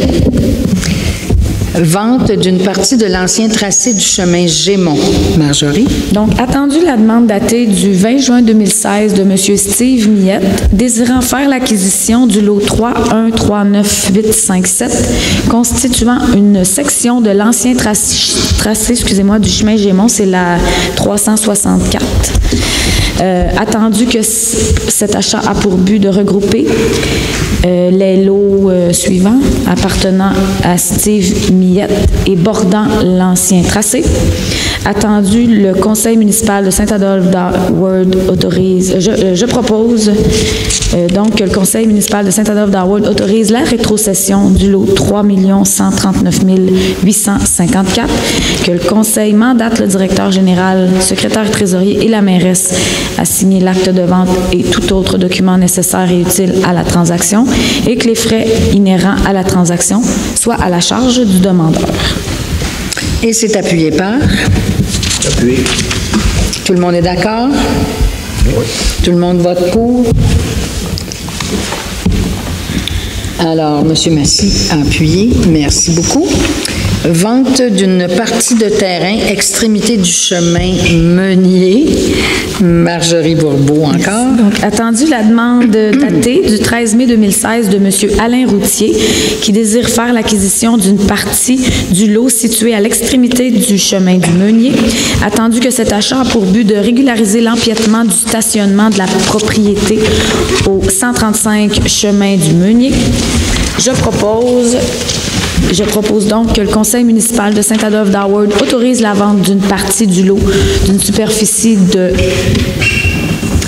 Speaker 1: Vente d'une partie de l'ancien tracé du chemin Gémont. Marjorie.
Speaker 8: Donc, attendu la demande datée du 20 juin 2016 de M. Steve Miette, désirant faire l'acquisition du lot 3139857, constituant une section de l'ancien tracé du chemin Gémont, c'est la 364. Attendu que cet achat a pour but de regrouper les lots suivants appartenant à Steve Millette et bordant l'ancien tracé. Attendu, le conseil municipal de Saint-Adolphe-d'Howard autorise, je propose donc que le conseil municipal de Saint-Adolphe-d'Howard autorise la rétrocession du lot 3 139 854, que le conseil mandate le directeur général, secrétaire trésorier et la mairesse à signer l'acte de vente et tout autre document nécessaire et utile à la transaction, et que les frais inhérents à la transaction soient à la charge du demandeur.
Speaker 1: Et c'est appuyé par?
Speaker 5: Appuyé.
Speaker 1: Tout le monde est d'accord? Oui. Tout le monde vote pour? Alors, M. Massy a appuyé. Merci beaucoup. Vente d'une partie de terrain, extrémité du chemin Meunier. Marjorie Bourbeau encore.
Speaker 8: Donc, attendu la demande datée du 13 mai 2016 de M. Alain Routier, qui désire faire l'acquisition d'une partie du lot situé à l'extrémité du chemin du Meunier. Attendu que cet achat a pour but de régulariser l'empiètement du stationnement de la propriété au 135 chemin du Meunier. Je propose donc que le conseil municipal de Saint-Adolphe-d'Howard autorise la vente d'une partie du lot d'une superficie de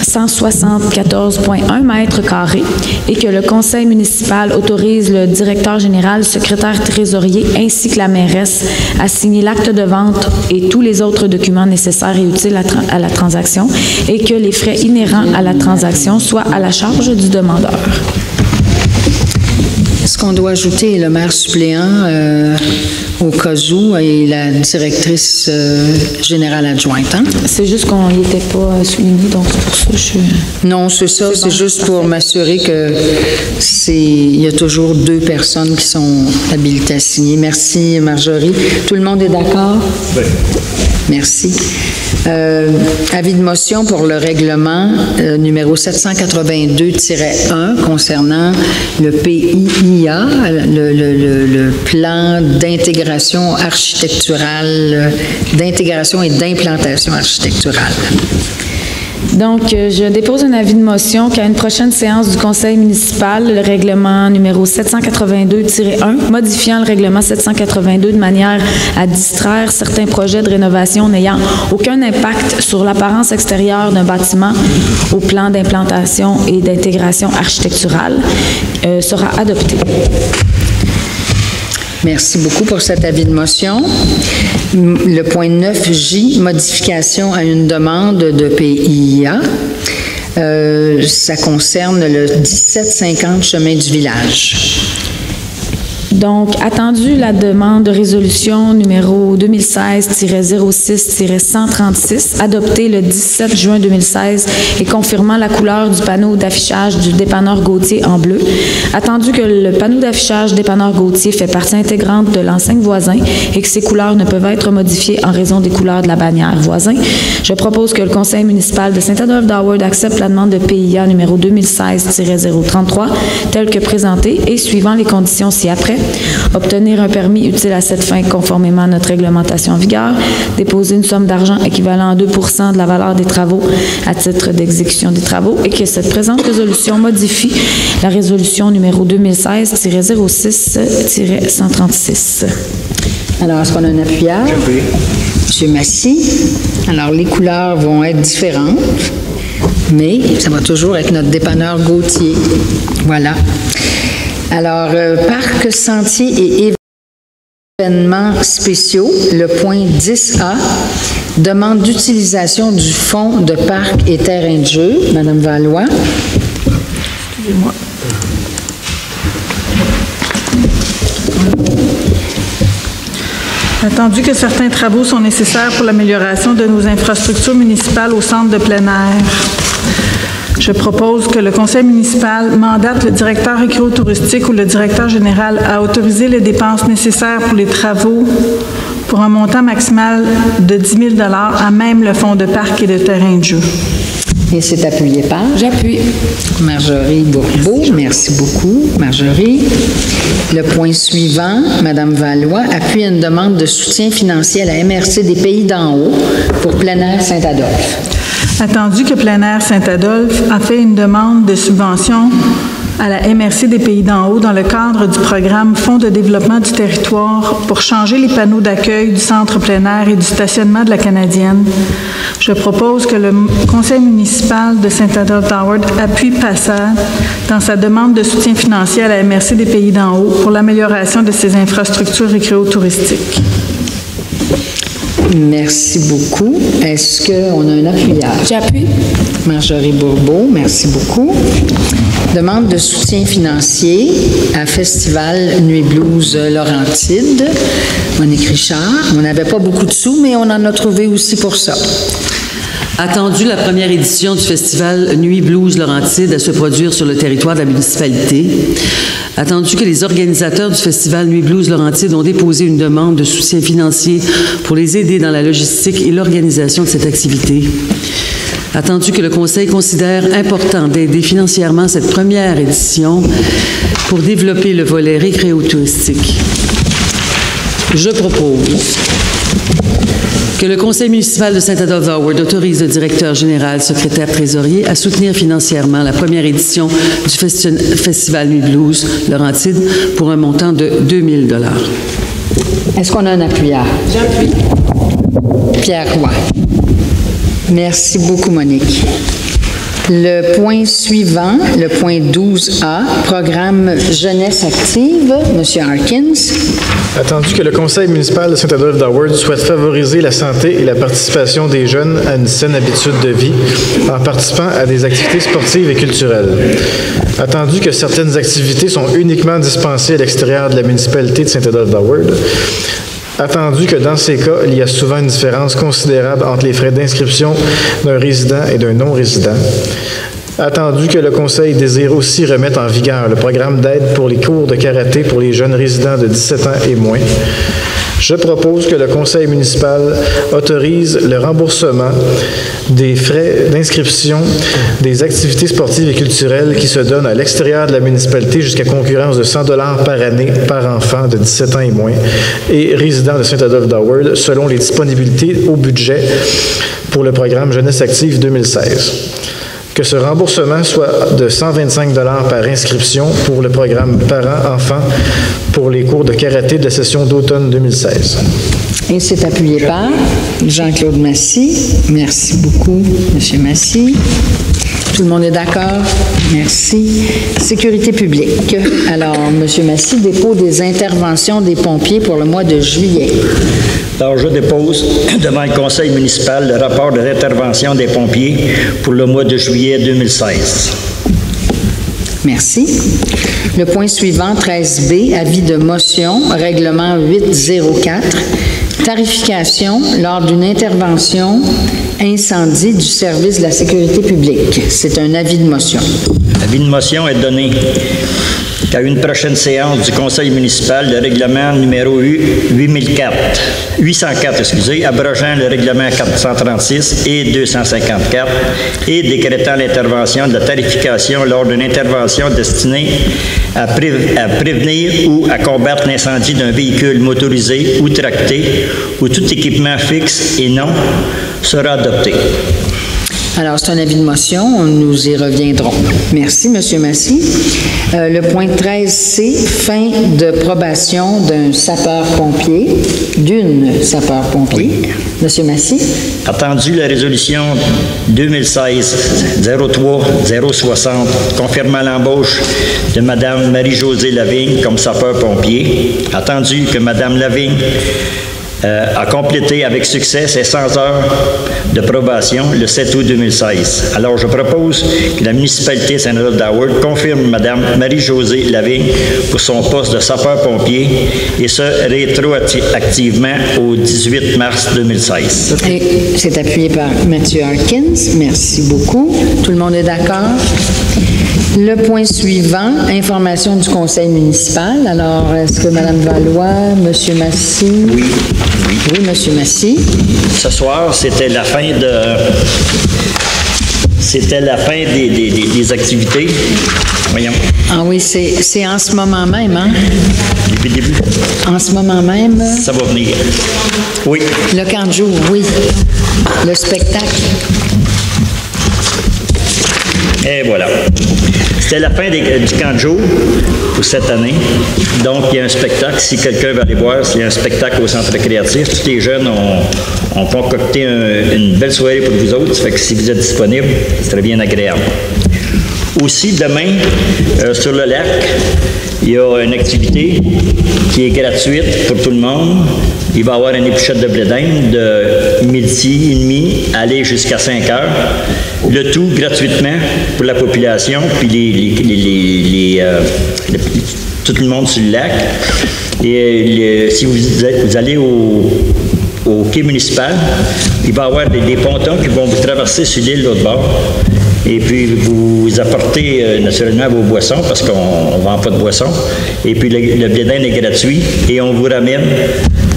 Speaker 8: 174,1 mètres carrés et que le conseil municipal autorise le directeur général, secrétaire trésorier ainsi que la mairesse à signer l'acte de vente et tous les autres documents nécessaires et utiles à la transaction, et que les frais inhérents à la transaction soient à la charge du demandeur.
Speaker 1: Est-ce qu'on doit ajouter le maire suppléant au cas où et la directrice générale adjointe? Hein?
Speaker 8: C'est juste qu'on n'y était pas souligné, donc c'est pour ça que je...
Speaker 1: Non, c'est ça. C'est juste pour m'assurer que il y a toujours 2 personnes qui sont habilitées à signer. Merci, Marjorie. Tout le monde est d'accord?
Speaker 7: Oui.
Speaker 1: Merci. Avis de motion pour le règlement numéro 782-1 concernant le PIIA, le plan d'intégration architecturale, d'intégration et d'implantation architecturale.
Speaker 8: Donc, je dépose un avis de motion qu'à une prochaine séance du conseil municipal, le règlement numéro 782-1, modifiant le règlement 782 de manière à distraire certains projets de rénovation n'ayant aucun impact sur l'apparence extérieure d'un bâtiment au plan d'implantation et d'intégration architecturale, sera adopté.
Speaker 1: Merci beaucoup pour cet avis de motion. Le point 9J, modification à une demande de PIA. Ça concerne le 1750 chemin du village.
Speaker 8: Donc, attendu la demande de résolution numéro 2016-06-136, adoptée le 17 juin 2016 et confirmant la couleur du panneau d'affichage du dépanneur Gauthier en bleu. Attendu que le panneau d'affichage dépanneur Gauthier fait partie intégrante de l'enseigne voisin et que ces couleurs ne peuvent être modifiées en raison des couleurs de la bannière voisin, je propose que le conseil municipal de Saint-Adolphe-d'Howard accepte la demande de PIA numéro 2016-033 telle que présentée et suivant les conditions ci-après. Obtenir un permis utile à cette fin conformément à notre réglementation en vigueur, déposer une somme d'argent équivalent à 2 % de la valeur des travaux à titre d'exécution des travaux et que cette présente résolution modifie la résolution numéro 2016-06-136.
Speaker 1: Alors, est-ce qu'on a un appuyage?
Speaker 5: J'appuie.
Speaker 1: M. Massy. Alors, les couleurs vont être différentes, mais ça va toujours avec notre dépanneur Gauthier. Voilà. Alors, parcs, sentiers et événements spéciaux, le point 10A, demande d'utilisation du fonds de parcs et terrains de jeu. Madame Valois.
Speaker 6: Excusez-moi. Attendu que certains travaux sont nécessaires pour l'amélioration de nos infrastructures municipales au centre de plein air, je propose que le conseil municipal mandate le directeur écolo-touristique ou le directeur général à autoriser les dépenses nécessaires pour les travaux pour un montant maximal de 10 000 $ à même le fonds de parc et de terrain de jeu.
Speaker 1: Et c'est appuyé par?
Speaker 8: J'appuie.
Speaker 1: Marjorie Bourbeau. Merci beaucoup, Marjorie. Le point suivant, Madame Valois appuie une demande de soutien financier à la MRC des Pays d'en haut pour plein air Saint-Adolphe.
Speaker 6: Attendu que Plein Air Saint-Adolphe a fait une demande de subvention à la MRC des Pays d'en haut dans le cadre du programme Fonds de développement du territoire pour changer les panneaux d'accueil du centre plein air et du stationnement de la Canadienne, je propose que le conseil municipal de Saint-Adolphe-d'Howard appuie PASSAD dans sa demande de soutien financier à la MRC des Pays d'en haut pour l'amélioration de ses infrastructures récréo-touristiques.
Speaker 1: Merci beaucoup. Est-ce qu'on a un appuyeur?
Speaker 8: J'appuie.
Speaker 1: Marjorie Bourbeau, merci beaucoup. Demande de soutien financier à Festival Nuit Blues Laurentide. Monique Richard. On n'avait pas beaucoup de sous, mais on en a trouvé aussi pour ça.
Speaker 9: Attendu la première édition du Festival Nuit Blues Laurentide à se produire sur le territoire de la municipalité. Attendu que les organisateurs du Festival Nuit Blues Laurentide ont déposé une demande de soutien financier pour les aider dans la logistique et l'organisation de cette activité. Attendu que le Conseil considère important d'aider financièrement cette première édition pour développer le volet récréo-touristique. Je propose que le Conseil municipal de Saint-Adolphe-d'Howard autorise le directeur général, secrétaire trésorier à soutenir financièrement la première édition du Festival Nuit Blues Laurentide pour un montant de 2 000 $.
Speaker 1: Est-ce qu'on a un appuyeur?
Speaker 8: J'appuie.
Speaker 1: Pierre Roy. Merci beaucoup, Monique. Le point suivant, le point 12A, programme Jeunesse active, M. Harkins.
Speaker 2: Attendu que le conseil municipal de Saint-Adolphe-d'Howard souhaite favoriser la santé et la participation des jeunes à une saine habitude de vie en participant à des activités sportives et culturelles. Attendu que certaines activités sont uniquement dispensées à l'extérieur de la municipalité de Saint-Adolphe-d'Howard. Attendu que dans ces cas, il y a souvent une différence considérable entre les frais d'inscription d'un résident et d'un non-résident. Attendu que le Conseil désire aussi remettre en vigueur le programme d'aide pour les cours de karaté pour les jeunes résidents de 17 ans et moins. Je propose que le Conseil municipal autorise le remboursement des frais d'inscription des activités sportives et culturelles qui se donnent à l'extérieur de la municipalité jusqu'à concurrence de 100 $ par année par enfant de 17 ans et moins et résident de Saint-Adolphe-d'Howard selon les disponibilités au budget pour le programme Jeunesse active 2016. Que ce remboursement soit de 125 $ par inscription pour le programme Parents-Enfants pour les cours de karaté de la session d'automne 2016.
Speaker 1: Et c'est appuyé par Jean-Claude Massy. Merci beaucoup, M. Massy. Tout le monde est d'accord? Merci. Sécurité publique. Alors, M. Massy, dépôt des interventions des pompiers pour le mois de juillet.
Speaker 7: Alors, je dépose devant le conseil municipal le rapport de l'intervention des pompiers pour le mois de juillet 2016.
Speaker 1: Merci. Le point suivant, 13B, avis de motion, règlement 804, tarification lors d'une intervention incendie du service de la sécurité publique. C'est un avis de motion.
Speaker 7: L'avis de motion est donné qu'à une prochaine séance du conseil municipal, le règlement numéro 804, abrogeant le règlement 436 et 254 et décrétant l'intervention de la tarification lors d'une intervention destinée à prévenir ou à combattre l'incendie d'un véhicule motorisé ou tracté ou tout équipement fixe et non sera adopté.
Speaker 1: Alors, c'est un avis de motion. Nous y reviendrons. Merci, M. Massy. Le point 13C, fin de probation d'un sapeur-pompier, d'une sapeur-pompier. Oui. M. Massy.
Speaker 7: Attendu la résolution 2016-03-060 confirmant l'embauche de Mme Marie-Josée Lavigne comme sapeur-pompier. Attendu que Mme Lavigne a complété avec succès ses 100 heures de probation le 7 août 2016. Alors, je propose que la municipalité de Saint-Adolphe-d'Howard confirme Mme Marie-Josée Lavigne pour son poste de sapeur-pompier et ce, rétroactivement au 18 mars 2016.
Speaker 1: Et c'est appuyé par Mathieu Harkins. Merci beaucoup. Tout le monde est d'accord? Le point suivant, information du conseil municipal. Alors, est-ce que Mme Valois, M. Massy?
Speaker 7: Oui.
Speaker 1: Oui, M. Massy.
Speaker 7: Ce soir, c'était la fin des activités. Voyons.
Speaker 1: Ah oui, c'est en ce moment même, hein?
Speaker 7: Depuis le début.
Speaker 1: En ce moment même?
Speaker 7: Ça va venir. Oui.
Speaker 1: Le camp de jour, oui. Le spectacle.
Speaker 7: Et voilà. C'était la fin du camp de jour pour cette année. Donc, il y a un spectacle. Si quelqu'un veut aller voir, il y a un spectacle au centre récréatif. Tous les jeunes ont concocté une belle soirée pour vous autres. Ça fait que si vous êtes disponible, c'est très bien agréable. Aussi, demain, sur le lac, il y a une activité qui est gratuite pour tout le monde. Il va y avoir une épluchette de blé d'Inde de midi et demi aller jusqu'à 5 heures. Le tout gratuitement pour la population, puis tout le monde sur le lac. Et si vous allez au quai municipal, il va y avoir des pontons qui vont vous traverser sur l'île de l'autre bord. Et puis, vous apportez naturellement vos boissons, parce qu'on ne vend pas de boissons. Et puis, le blé d'Inde est gratuit et on vous ramène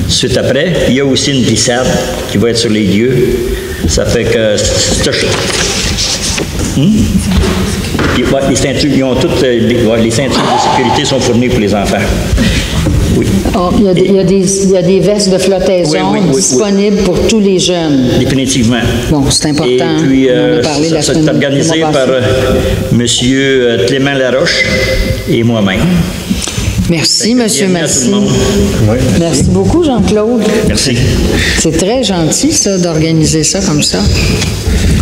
Speaker 7: suite après. Il y a aussi une glissade qui va être sur les lieux. Ça fait que... Les ceintures, ils ont toutes, les ceintures de sécurité sont fournies pour les enfants. Oui.
Speaker 1: Oh, il y a des vestes de flottaison disponibles pour tous les jeunes.
Speaker 7: Définitivement.
Speaker 1: Bon, c'est important.
Speaker 7: Et puis,
Speaker 1: on a parlé la semaine
Speaker 7: c'est organisé par M. Clément Laroche et moi-même.
Speaker 1: Merci, M. Massy. Merci beaucoup, Jean-Claude.
Speaker 7: Merci.
Speaker 1: C'est très gentil, ça, d'organiser ça comme ça.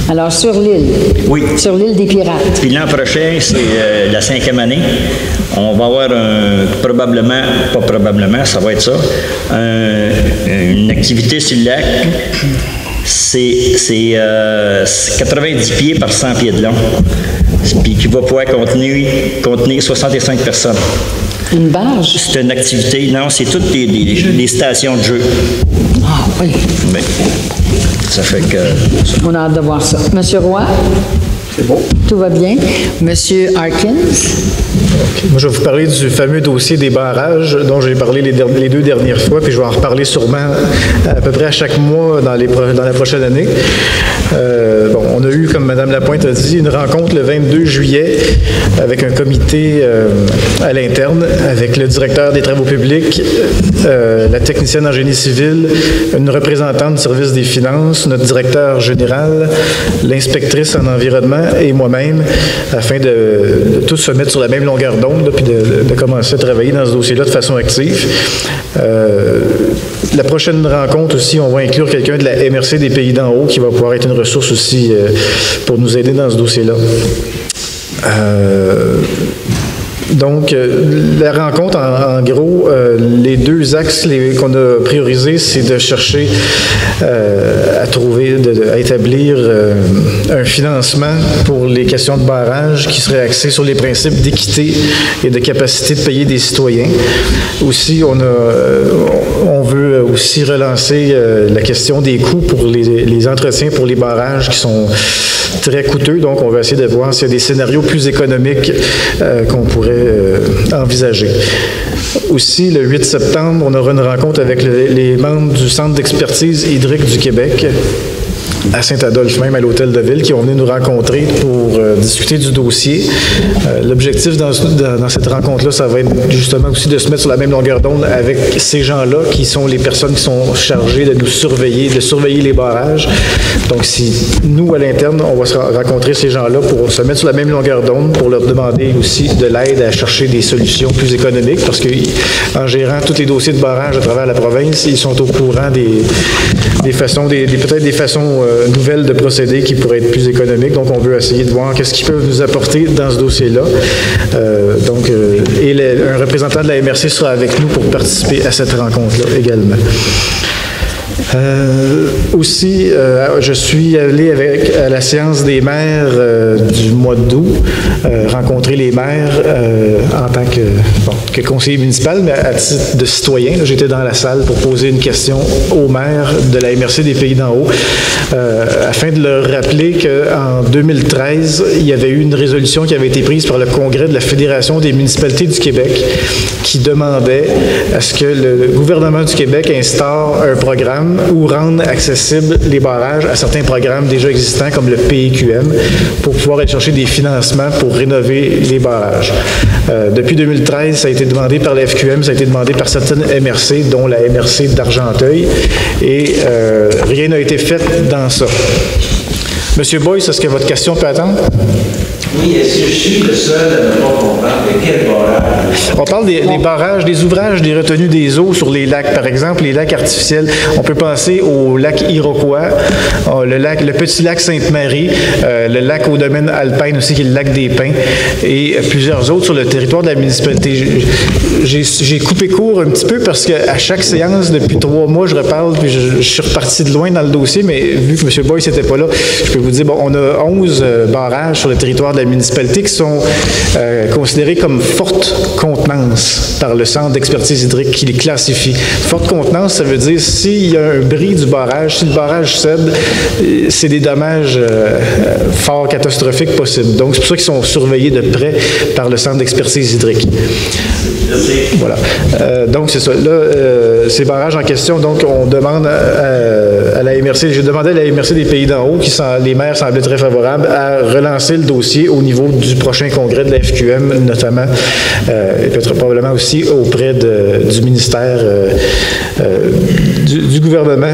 Speaker 1: Alors, sur l'île.
Speaker 7: Oui.
Speaker 1: Sur l'île des Pirates.
Speaker 7: Puis l'an prochain, c'est la 5e année. On va avoir ça va être ça, une activité sur le lac. C'est 90 pieds par 100 pieds de long. Puis qui va pouvoir contenir 65 personnes.
Speaker 1: Une barge?
Speaker 7: C'est une activité, non, c'est toutes des stations de jeu.
Speaker 1: Ah oui.
Speaker 7: Mais, ça fait que...
Speaker 1: On a hâte de voir ça. Monsieur Roy?
Speaker 2: C'est bon.
Speaker 1: Tout va bien. Monsieur Harkins?
Speaker 2: Okay. Moi, je vais vous parler du fameux dossier des barrages dont j'ai parlé les 2 dernières fois, puis je vais en reparler sûrement à peu près à chaque mois dans la prochaine année. On a eu, comme Mme Lapointe a dit, une rencontre le 22 juillet avec un comité à l'interne, avec le directeur des travaux publics, la technicienne en génie civil, une représentante du service des finances, notre directeur général, l'inspectrice en environnement et moi-même, afin de tous se mettre sur la même longueur d'onde, puis de commencer à travailler dans ce dossier-là de façon active. La prochaine rencontre aussi, on va inclure quelqu'un de la MRC des Pays d'en haut qui va pouvoir être une ressource aussi pour nous aider dans ce dossier-là. Donc, la rencontre, en gros, les 2 axes qu'on a priorisés, c'est de chercher à établir un financement pour les questions de barrage qui serait axé sur les principes d'équité et de capacité de payer des citoyens. Aussi, on veut aussi relancer la question des coûts pour les entretiens pour les barrages qui sont très coûteux. Donc, on va essayer de voir s'il y a des scénarios plus économiques qu'on pourrait envisager. Aussi, le 8 septembre, on aura une rencontre avec les membres du Centre d'expertise hydrique du Québec à Saint-Adolphe, même à l'Hôtel de Ville, qui ont venu nous rencontrer pour discuter du dossier. L'objectif dans cette rencontre-là, ça va être justement aussi de se mettre sur la même longueur d'onde avec ces gens-là, qui sont les personnes qui sont chargées de nous surveiller, de surveiller les barrages. Donc, si nous, à l'interne, on va se rencontrer ces gens-là pour se mettre sur la même longueur d'onde, pour leur demander aussi de l'aide à chercher des solutions plus économiques, parce qu'en gérant tous les dossiers de barrage à travers la province, ils sont au courant des façons, peut-être des façons nouvelles de procéder qui pourraient être plus économiques. Donc, on veut essayer de voir qu'est-ce qu'ils peuvent nous apporter dans ce dossier-là. Un représentant de la MRC sera avec nous pour participer à cette rencontre-là également. Aussi, je suis allé à la séance des maires du mois d'août, rencontrer les maires en tant que conseiller municipal, mais à titre de citoyen. J'étais dans la salle pour poser une question aux maires de la MRC des Pays d'en haut, afin de leur rappeler qu'en 2013, il y avait eu une résolution qui avait été prise par le Congrès de la Fédération des municipalités du Québec qui demandait à ce que le gouvernement du Québec instaure un programme ou rendre accessibles les barrages à certains programmes déjà existants comme le PQM pour pouvoir aller chercher des financements pour rénover les barrages. Depuis 2013, ça a été demandé par la FQM, ça a été demandé par certaines MRC, dont la MRC d'Argenteuil, et rien n'a été fait dans ça. Monsieur Boyce, est-ce que votre question peut attendre?
Speaker 10: Oui, est-ce que je suis le seul à ne pas comprendre de quel barrage?
Speaker 2: On parle des barrages, des ouvrages, des retenues des eaux sur les lacs. Par exemple, les lacs artificiels. On peut penser au lac Iroquois, le petit lac Sainte-Marie, le lac au domaine Alpine aussi, qui est le lac des Pins, et plusieurs autres sur le territoire de la municipalité. J'ai coupé court un petit peu parce qu'à chaque séance, depuis 3 mois, je reparle, puis je suis reparti de loin dans le dossier, mais vu que M. Boyce n'était pas là, je peux vous dire, bon, on a 11 barrages sur le territoire de la municipalité qui sont considérés comme forte contenance par le Centre d'expertise hydrique qui les classifie. Forte contenance, ça veut dire s'il y a un bris du barrage, si le barrage cède, c'est des dommages fort catastrophiques possibles. Donc, c'est pour ça qu'ils sont surveillés de près par le Centre d'expertise hydrique. Voilà. Donc, c'est ça. Là, ces barrages en question, donc, on demande à la MRC, j'ai demandé à la MRC des Pays d'en haut, les maires semblaient très favorables, à relancer le dossier au niveau du prochain congrès de la FQM, notamment, et peut-être probablement aussi auprès du ministère du gouvernement,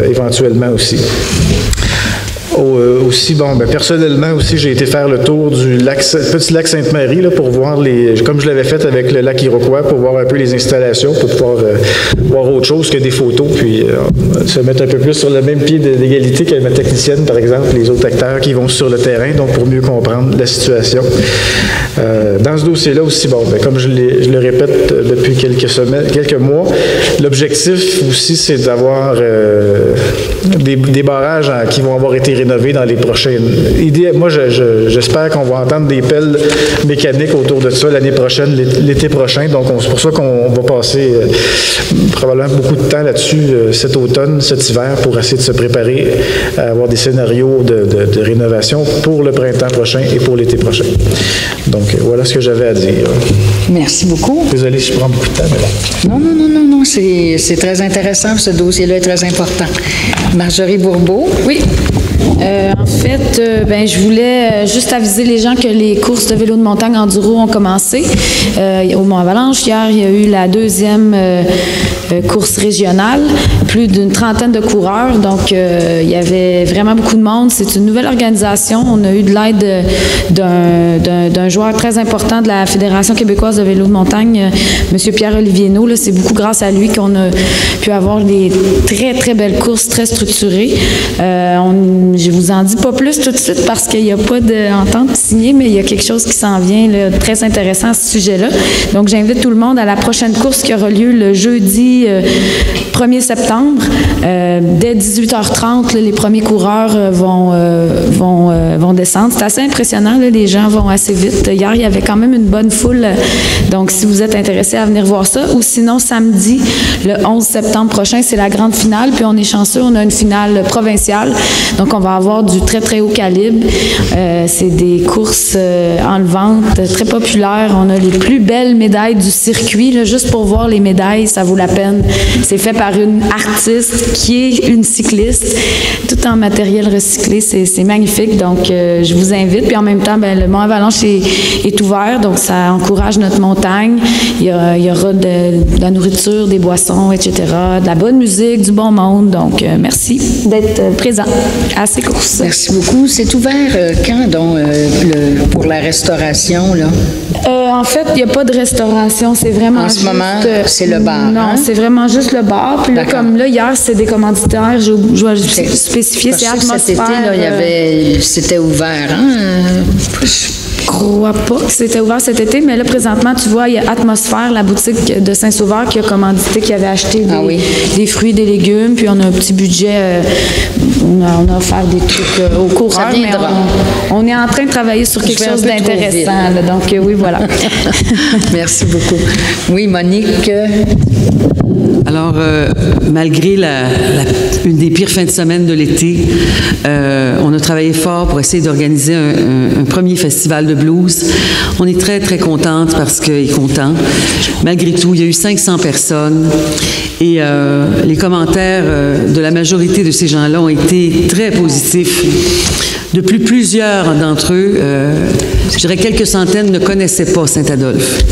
Speaker 2: éventuellement aussi. Aussi, bon, personnellement aussi, j'ai été faire le tour du petit lac Sainte-Marie là, pour voir comme je l'avais fait avec le lac Iroquois, pour voir un peu les installations, pour pouvoir voir autre chose que des photos, puis se mettre un peu plus sur le même pied d'égalité que ma technicienne, par exemple, les autres acteurs qui vont sur le terrain, donc pour mieux comprendre la situation. Dans ce dossier-là aussi, bon, comme je le répète depuis quelques mois, l'objectif aussi, c'est d'avoir des barrages qui vont avoir été rénover dans les prochaines idées. Moi, j'espère qu'on va entendre des pelles mécaniques autour de ça l'année prochaine, l'été prochain. Donc, c'est pour ça qu'on va passer probablement beaucoup de temps là-dessus cet automne, cet hiver, pour essayer de se préparer à avoir des scénarios de rénovation pour le printemps prochain et pour l'été prochain. Donc, voilà ce que j'avais à dire.
Speaker 1: Merci beaucoup.
Speaker 2: Désolé si je prends beaucoup de temps, mais là.
Speaker 1: Non, c'est très intéressant. Ce dossier-là est très important. Marjorie Bourbeau.
Speaker 8: Oui. En fait, je voulais juste aviser les gens que les courses de vélo de montagne enduro ont commencé. Au Mont-Avalanche, hier, il y a eu la 2e course régionale, plus d'une 30aine de coureurs. Donc, il y avait vraiment beaucoup de monde. C'est une nouvelle organisation. On a eu de l'aide d'un joueur très important de la Fédération québécoise de vélo de montagne, M. Pierre-Olivier Naud. C'est beaucoup grâce à lui qu'on a pu avoir des très, très belles courses, très structurées. Je vous en dis pas plus tout de suite parce qu'il n'y a pas d'entente signée, mais il y a quelque chose qui s'en vient là, très intéressant à ce sujet-là. Donc, j'invite tout le monde à la prochaine course qui aura lieu le jeudi 1er septembre. Dès 18h30, là, les premiers coureurs vont descendre. C'est assez impressionnant, là, les gens vont assez vite. Hier, il y avait quand même une bonne foule. Donc, si vous êtes intéressé à venir voir ça, ou sinon, samedi, le 11 septembre prochain, c'est la grande finale. Puis, on est chanceux, on a une finale provinciale. Donc, on va avoir du très, très haut calibre. C'est des courses enlevantes, très populaires. On a les plus belles médailles du circuit. Là, juste pour voir les médailles, ça vaut la peine. C'est fait par une artiste qui est une cycliste, tout en matériel recyclé. C'est magnifique. Donc, je vous invite. Puis en même temps, le Mont-Avalanche est ouvert. Donc, ça encourage notre montagne. Il y aura de la nourriture, des boissons, etc., de la bonne musique, du bon monde. Donc, merci d'être présent à ces courses.
Speaker 1: Merci beaucoup. C'est ouvert quand, donc, pour la restauration, là?
Speaker 8: En fait, il n'y a pas de restauration. C'est vraiment
Speaker 1: juste... En ce moment, c'est le bar.
Speaker 8: Non,
Speaker 1: hein?
Speaker 8: c'est vraiment juste le bar. Puis là, comme là, hier, c'est des commanditaires. Je dois spécifier, c'est Atmosphère.
Speaker 1: Cet été, là, c'était ouvert, hein?
Speaker 8: Je crois pas que c'était ouvert cet été, mais là, présentement, tu vois, il y a Atmosphère, la boutique de Saint-Sauveur, qui a commandité, qui avait acheté des fruits, des légumes, puis on a un petit budget, on a offert des trucs aux coureurs, mais on est en train de travailler sur quelque chose d'intéressant. Donc, oui, voilà.
Speaker 1: Merci beaucoup. Oui, Monique.
Speaker 9: Alors, malgré une des pires fins de semaine de l'été, on a travaillé fort pour essayer d'organiser un premier festival de blues. On est très, très contente parce qu'il est content. Malgré tout, il y a eu 500 personnes et les commentaires de la majorité de ces gens-là ont été très positifs. Depuis plusieurs d'entre eux, je dirais quelques centaines, ne connaissaient pas Saint-Adolphe.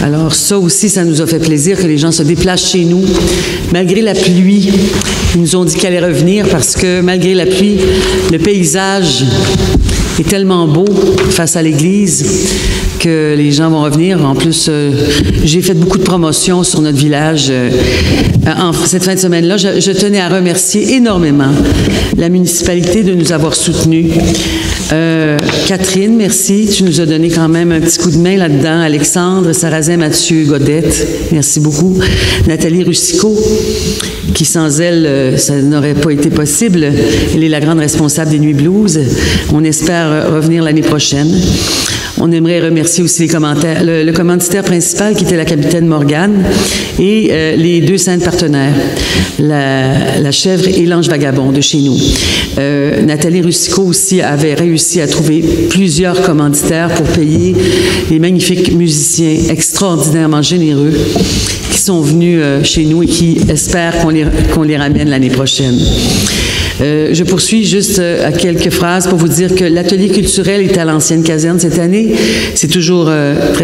Speaker 9: Alors ça aussi, ça nous a fait plaisir que les gens se déplacent chez nous. Malgré la pluie, ils nous ont dit qu'elle allait revenir parce que malgré la pluie, le paysage est tellement beau face à l'église que les gens vont revenir. En plus, j'ai fait beaucoup de promotions sur notre village en cette fin de semaine-là. Je tenais à remercier énormément la municipalité de nous avoir soutenus. Catherine, merci. Tu nous as donné quand même un petit coup de main là-dedans. Alexandre, Sarrazin, Mathieu, Godette, merci beaucoup. Nathalie Rustico, qui sans elle, ça n'aurait pas été possible. Elle est la grande responsable des Nuits Blues. On espère revenir l'année prochaine. On aimerait remercier aussi le commanditaire principal qui était la capitaine Morgane et les deux saintes partenaires, la Chèvre et l'Ange Vagabond de chez nous. Nathalie Rustico aussi avait réussi à trouver plusieurs commanditaires pour payer les magnifiques musiciens extraordinairement généreux qui sont venus chez nous et qui espèrent qu'on les ramène l'année prochaine. Je poursuis juste à quelques phrases pour vous dire que l'atelier culturel est à l'ancienne caserne cette année. C'est toujours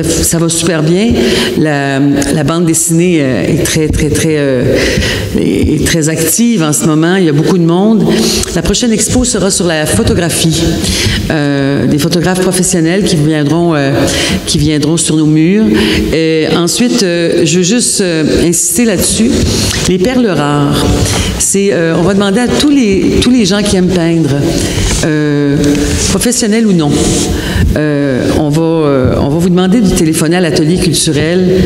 Speaker 9: ça va super bien. La bande dessinée est très active en ce moment. Il y a beaucoup de monde. La prochaine expo sera sur la photographie. Des photographes professionnels qui viendront sur nos murs. Et ensuite, je veux juste insister là-dessus. Les perles rares. On va demander à tous les gens qui aiment peindre, professionnels ou non, on va vous demander de téléphoner à l'atelier culturel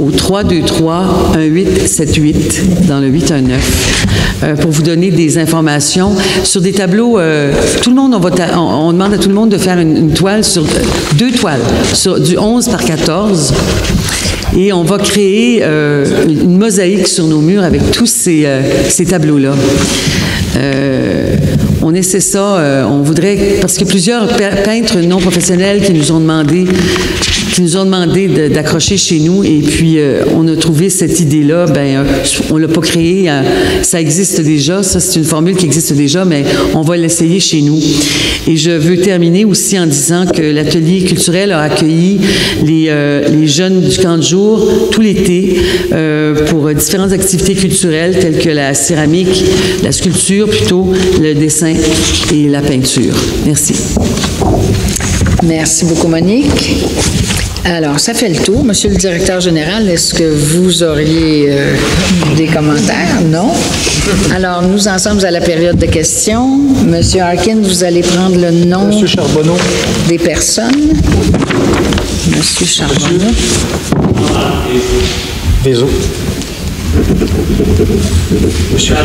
Speaker 9: au 323-1878 dans le 819 pour vous donner des informations sur des tableaux. Tout le monde, on demande à tout le monde de faire une toile sur deux toiles, sur du 11 par 14. Et on va créer une mosaïque sur nos murs avec tous ces tableaux-là. On essaie ça, on voudrait, parce que plusieurs peintres non professionnels qui nous ont demandé d'accrocher chez nous, et puis on a trouvé cette idée-là, on l'a pas créée, ça existe déjà, ça c'est une formule qui existe déjà, mais on va l'essayer chez nous. Et je veux terminer aussi en disant que l'atelier culturel a accueilli les jeunes du camp de jour tout l'été pour différentes activités culturelles telles que la céramique, la sculpture plutôt, le dessin et la peinture. Merci.
Speaker 1: Merci beaucoup, Monique. Alors, ça fait le tour. Monsieur le directeur général, est-ce que vous auriez des commentaires? Non? Alors, nous en sommes à la période de questions. Monsieur Harkin, vous allez prendre le nom
Speaker 2: Monsieur Charbonneau.
Speaker 1: Des personnes. Monsieur Charbonneau.
Speaker 2: Vézo. Monsieur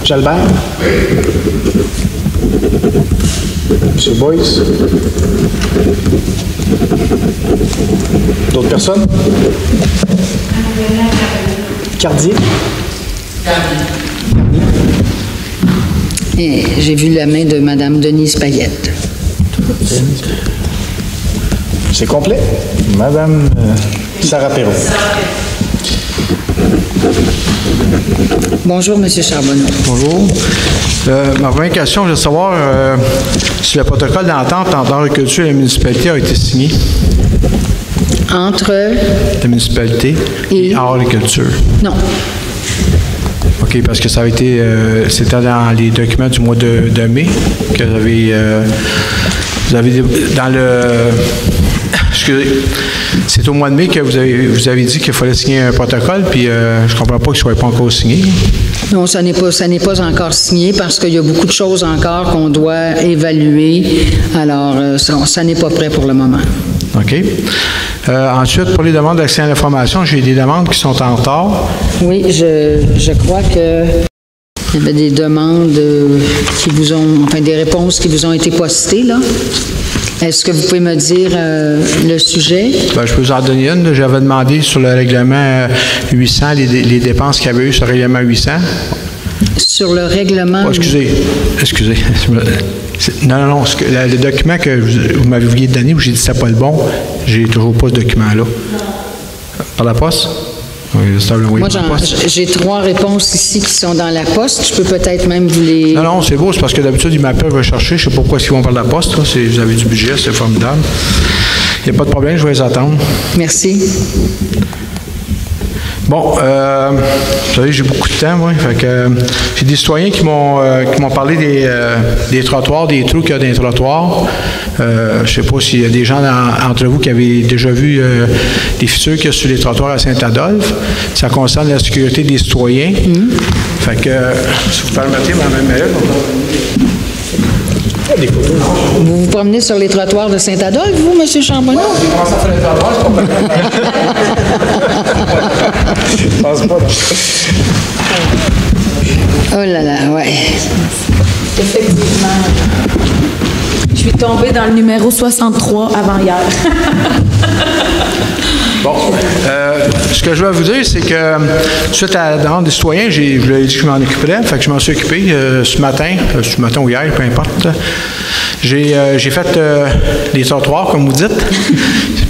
Speaker 2: Jalbert. Monsieur Boyce. D'autres personnes? Cardier.
Speaker 1: Et j'ai vu la main de Mme Denise Payette.
Speaker 2: C'est complet. Madame Sarah Perrault.
Speaker 1: Bonjour, M. Charbonneau.
Speaker 11: Bonjour. Ma première question, je veux savoir si le protocole d'entente entre l'agriculture et la municipalité a été signé.
Speaker 1: Entre
Speaker 11: la municipalité et agriculture.
Speaker 1: Non.
Speaker 11: OK, parce que ça a été, c'était dans les documents du mois de mai que vous avez dans le... Excusez, c'est au mois de mai que vous avez dit qu'il fallait signer un protocole, puis je ne comprends pas qu'il ne soit pas encore signé.
Speaker 1: Non, ça n'est pas encore signé parce qu'il y a beaucoup de choses encore qu'on doit évaluer. Alors, ça n'est pas prêt pour le moment.
Speaker 11: OK. Ensuite, pour les demandes d'accès à l'information, j'ai des demandes qui sont en retard.
Speaker 1: Oui, je crois que il y avait des demandes des réponses qui vous ont été postées, là. Est-ce que vous pouvez me dire le sujet? Bien, je peux vous en donner une. J'avais demandé sur le règlement 800, les dépenses qu'il y avait eu sur le règlement 800. Sur le règlement... Oh, excusez. Non. Le document que vous m'aviez donné, où j'ai dit que c'était pas le bon, j'ai toujours pas ce document-là. Par la poste? Oui, moi, j'ai 3 réponses ici qui sont dans la poste. Je peux peut-être même vous les... Non, c'est beau. C'est parce que d'habitude, ils m'appellent, je vais chercher. Je ne sais pas pourquoi ils vont par la poste. Là. Vous avez du budget, c'est formidable. Il n'y a pas de problème, je vais les attendre. Merci.
Speaker 11: Bon, vous savez, j'ai beaucoup de temps, moi. Fait que, j'ai des citoyens qui m'ont parlé des trottoirs, des trous qu'il y a dans les trottoirs. Je ne sais pas s'il y a des gens entre vous qui avaient déjà vu des fissures qu'il y a sur les trottoirs à Saint-Adolphe. Ça concerne la sécurité des citoyens. Fait que, si vous permettez, Mme Mérette, des photos.
Speaker 1: Vous vous promenez sur les trottoirs de Saint-Adolphe, vous, M. Charbonneau?
Speaker 11: J'ai commencé à faire les trottoirs, c'est pas je pense pas.
Speaker 1: Oh là là, ouais.
Speaker 8: Effectivement. Je suis tombée dans le numéro 63 avant hier.
Speaker 11: Bon, ce que je vais vous dire, c'est que suite à la demande des citoyens, je leur ai dit que je m'en occuperais, fait que je m'en suis occupé ce matin ou hier, peu importe. J'ai fait des trottoirs, comme vous dites,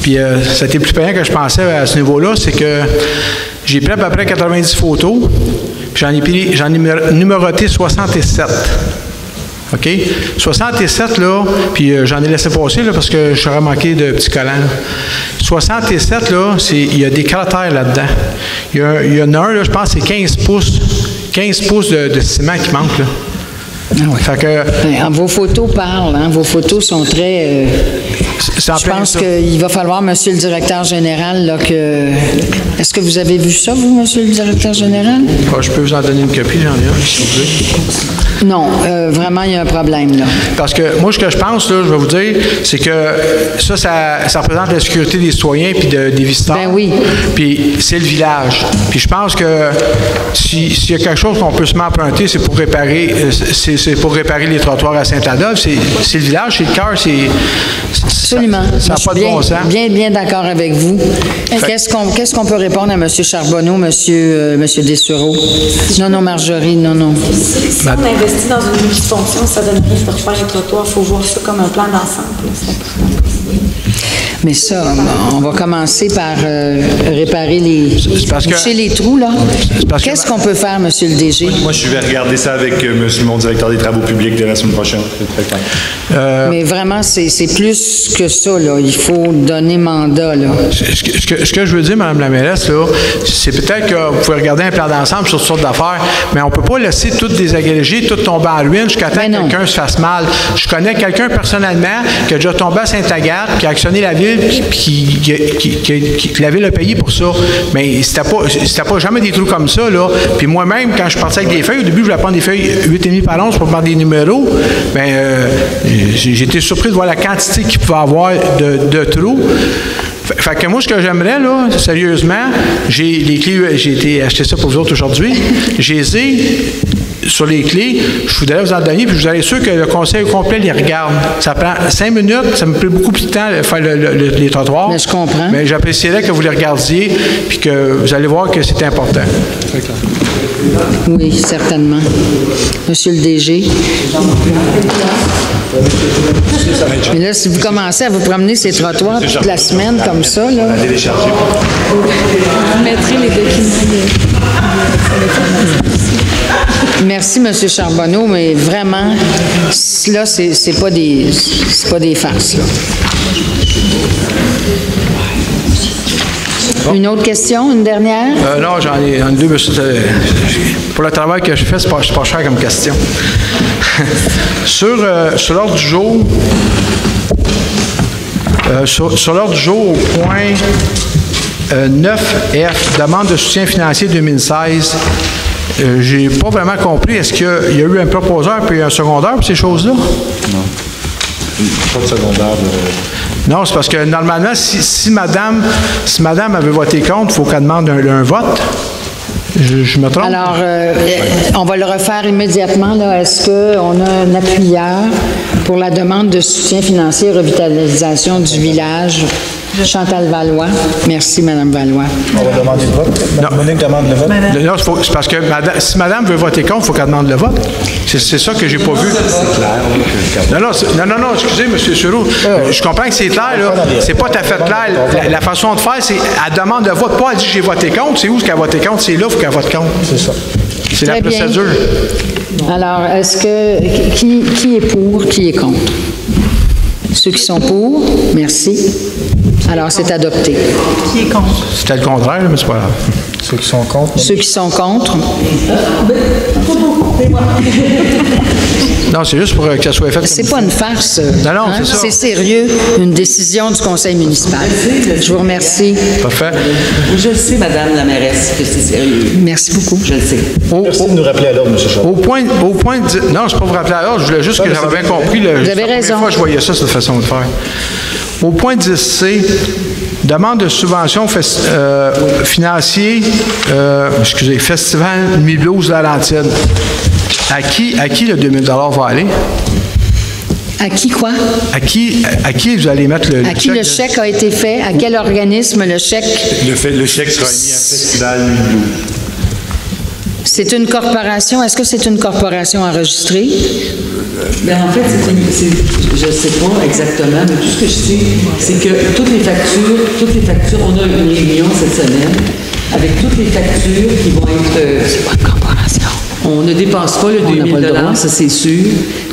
Speaker 11: puis ça a été plus payant que je pensais à ce niveau-là, c'est que j'ai pris à peu près 90 photos, puis j'en ai numéroté 67. OK? 67, là, puis j'en ai laissé passer, là, parce que je serais manqué de petits collants. Là. 67, là, il y a des cratères là-dedans. Il y en a un, là, je pense, c'est 15 pouces. 15 pouces de ciment qui manque, là.
Speaker 1: Ah oui.
Speaker 11: Fait que,
Speaker 1: vos photos parlent, hein? Vos photos sont très... je pense qu'il va falloir, Monsieur le directeur général, là, que... Est-ce que vous avez vu ça, vous, Monsieur le directeur général?
Speaker 11: Je peux vous en donner une copie, j'en ai un, si vous voulez.
Speaker 1: Non, vraiment, il y a un problème, là.
Speaker 11: Parce que moi, ce que je pense, là, je vais vous dire, c'est que ça représente la sécurité des citoyens puis des visiteurs.
Speaker 1: Ben oui.
Speaker 11: Puis c'est le village. Puis je pense que s'il y a quelque chose qu'on peut se m'emprunter, c'est pour réparer les trottoirs à Saint-Adolphe. C'est le village, c'est le cœur, c'est...
Speaker 1: Absolument.
Speaker 11: Ça n'a pas de bon sens.
Speaker 1: Bien d'accord avec vous. Qu'est-ce qu'on peut répondre à M. Charbonneau, M. Dessureau? Non, Marjorie, non.
Speaker 8: Si on investit dans une multifonction, ça donne rien pour faire les trottoirs. Il faut voir ça comme un plan d'ensemble.
Speaker 1: Mais ça, on va commencer par réparer boucher les trous, là. Qu'est-ce qu'on peut faire, M. le DG?
Speaker 4: Moi, je vais regarder ça avec mon directeur des travaux publics de la semaine prochaine.
Speaker 1: Mais vraiment, c'est plus que ça, là. Il faut donner mandat, là.
Speaker 11: Ce que je veux dire, Mme la mairesse, là, c'est peut-être que vous pouvez regarder un plan d'ensemble sur toutes sortes d'affaires, mais on ne peut pas laisser tout désagréger, tout tomber en ruine jusqu'à temps que quelqu'un se fasse mal. Je connais quelqu'un personnellement qui a déjà tombé à Sainte-Agathe, qui a actionné la ville, puis la ville a payé pour ça. Mais c'était pas jamais des trous comme ça, là. Puis moi-même, quand je partais avec des feuilles, au début, je voulais prendre des feuilles 8,5 par 11 pour prendre des numéros. J'ai été surpris de voir la quantité qu'il pouvait avoir de trous. Fait que moi, ce que j'aimerais, là, sérieusement, j'ai les clés, j'ai été acheter ça pour vous autres aujourd'hui. J'ai les ai sur les clés, je voudrais vous en donner, puis je vous être sûr que le conseil au complet les regarde. Ça prend 5 minutes, ça me plaît beaucoup plus de temps de faire les trottoirs.
Speaker 1: Mais je comprends.
Speaker 11: Mais j'apprécierais que vous les regardiez, puis que vous allez voir que c'est important.
Speaker 1: Oui, certainement. Monsieur le DG. Mais là, si vous commencez à vous promener ces trottoirs toute la semaine comme ça, là...
Speaker 8: Vous mettrez les documents
Speaker 1: Merci, M. Charbonneau, mais vraiment, là, c'est pas des farces, là. Une autre question, une dernière?
Speaker 11: Non, j'en ai deux. Pour le travail que je fais, c'est pas cher comme question. Sur l'ordre du jour, sur l'ordre du jour, au point 9F, demande de soutien financier 2016, j'ai pas vraiment compris. Est-ce qu'il y a eu un proposeur puis un secondaire pour ces choses-là?
Speaker 4: Non. Pas de secondaire.
Speaker 11: Non, c'est parce que normalement, si madame avait voté contre, il faut qu'elle demande un vote. Je me trompe?
Speaker 1: Alors, on va le refaire immédiatement, là. Est-ce qu'on a un appuyeur pour la demande de soutien financier et revitalisation du village? Chantal Valois. Merci, Mme Valois.
Speaker 2: On va demander le vote. Monique demande le vote.
Speaker 11: Non, c'est parce que si madame veut voter contre, il faut qu'elle demande le vote. C'est ça que j'ai pas vu. Non, excusez, M. Sureau. Je comprends que c'est clair, là. C'est pas tout à fait clair. La façon de faire, c'est elle demande le vote. Pas elle dit j'ai voté contre. C'est où qu'elle a voté contre? C'est là qu'il faut qu'elle vote contre. C'est ça. C'est la procédure.
Speaker 1: Alors, est-ce que... Qui est pour, qui est contre? Ceux qui sont pour, merci. Alors, c'est adopté.
Speaker 6: Qui est contre?
Speaker 11: C'était le contraire, mais c'est pas grave.
Speaker 2: Ceux qui sont contre?
Speaker 1: Ceux qui sont contre?
Speaker 11: Non, c'est juste pour qu'elle soit faite.
Speaker 1: C'est pas une farce.
Speaker 11: Non, c'est ça.
Speaker 1: C'est sérieux, une décision du conseil municipal. Je vous remercie.
Speaker 11: Parfait.
Speaker 9: Je le sais, Madame la mairesse, que c'est sérieux.
Speaker 1: Merci beaucoup.
Speaker 9: Je le sais.
Speaker 2: Merci de nous rappeler à l'ordre, M. Charbonneau.
Speaker 11: Au point de... Non, c'est pas vous rappeler à l'ordre, je voulais juste que j'avais bien compris.
Speaker 1: Vous avez raison.
Speaker 11: La première fois que je voyais ça, cette façon de faire. Au point 10C, demande de subvention financier, Festival Nuit Blues Laurentide. À qui le 2000 $ va aller?
Speaker 1: À qui quoi?
Speaker 11: À qui vous allez mettre le chèque?
Speaker 1: À qui le chèque a été fait? À quel organisme le chèque?
Speaker 4: Le chèque sera mis à Festival Nuit Blues.
Speaker 1: C'est une corporation. Est-ce que c'est une corporation enregistrée?
Speaker 9: Ben en fait, je ne sais pas exactement, mais tout ce que je sais, c'est que toutes les factures, on a une réunion cette semaine avec toutes les factures qui vont être...
Speaker 1: C'est pas une corporation.
Speaker 9: On ne dépasse pas le 2000 $, ça c'est sûr.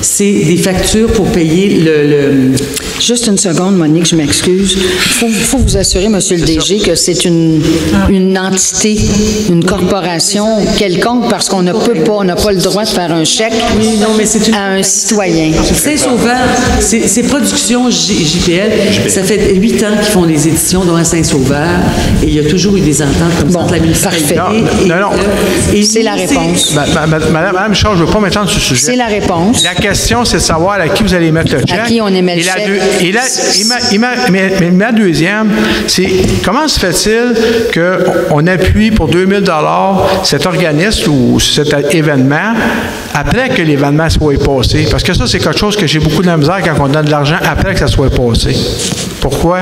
Speaker 9: C'est des factures pour payer le...
Speaker 1: Juste une seconde, Monique, je m'excuse. Il faut vous assurer, Monsieur le DG, que c'est une entité, une corporation quelconque, parce qu'on ne peut pas, on n'a pas le droit de faire un chèque à un citoyen.
Speaker 9: Saint-Sauveur, c'est Productions JPL. Ça fait 8 ans qu'ils font des éditions, dont à Saint-Sauveur, et il y a toujours eu des ententes comme ça entre la municipalité.
Speaker 1: Parfait. C'est la réponse.
Speaker 11: Madame Michard, je ne veux pas m'étendre sur ce sujet.
Speaker 1: C'est la réponse.
Speaker 11: La question, c'est de savoir à qui vous allez mettre le chèque.
Speaker 1: À qui on émet le chèque.
Speaker 11: Et ma deuxième, c'est comment se fait-il qu'on appuie pour 2000 $ cet organisme ou cet événement après que l'événement soit passé? Parce que ça, c'est quelque chose que j'ai beaucoup de la misère quand on donne de l'argent après que ça soit passé. Pourquoi?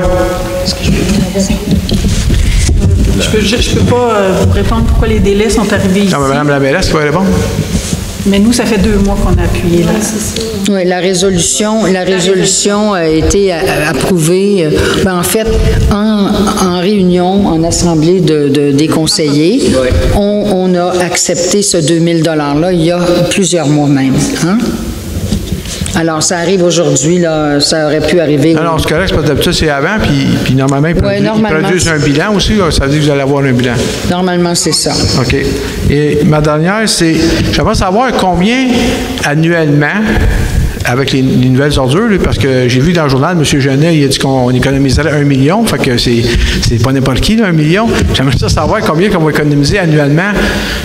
Speaker 6: Je peux pas vous répondre pourquoi les délais sont arrivés ici.
Speaker 11: Non, mais Mme la mairesse, tu vas répondre?
Speaker 6: Mais nous, ça fait 2 mois qu'on a appuyé là.
Speaker 1: Oui, la résolution a été approuvée, en fait, en réunion, en assemblée des conseillers. On a accepté ce 2000 $ il y a plusieurs mois même. Hein? Alors, ça arrive aujourd'hui, là, ça aurait pu arriver.
Speaker 11: Alors, c'est correct, parce que d'habitude, c'est avant, puis normalement, ils produisent un bilan aussi, ça veut dire que vous allez avoir un bilan.
Speaker 1: Normalement, c'est ça.
Speaker 11: OK. Et ma dernière, c'est, j'aimerais savoir combien annuellement, avec les nouvelles ordures, là, parce que j'ai vu dans le journal, M. Genet, il a dit qu'on économiserait 1 million, fait que c'est pas n'importe qui, là, 1 million. J'aimerais savoir combien qu'on va économiser annuellement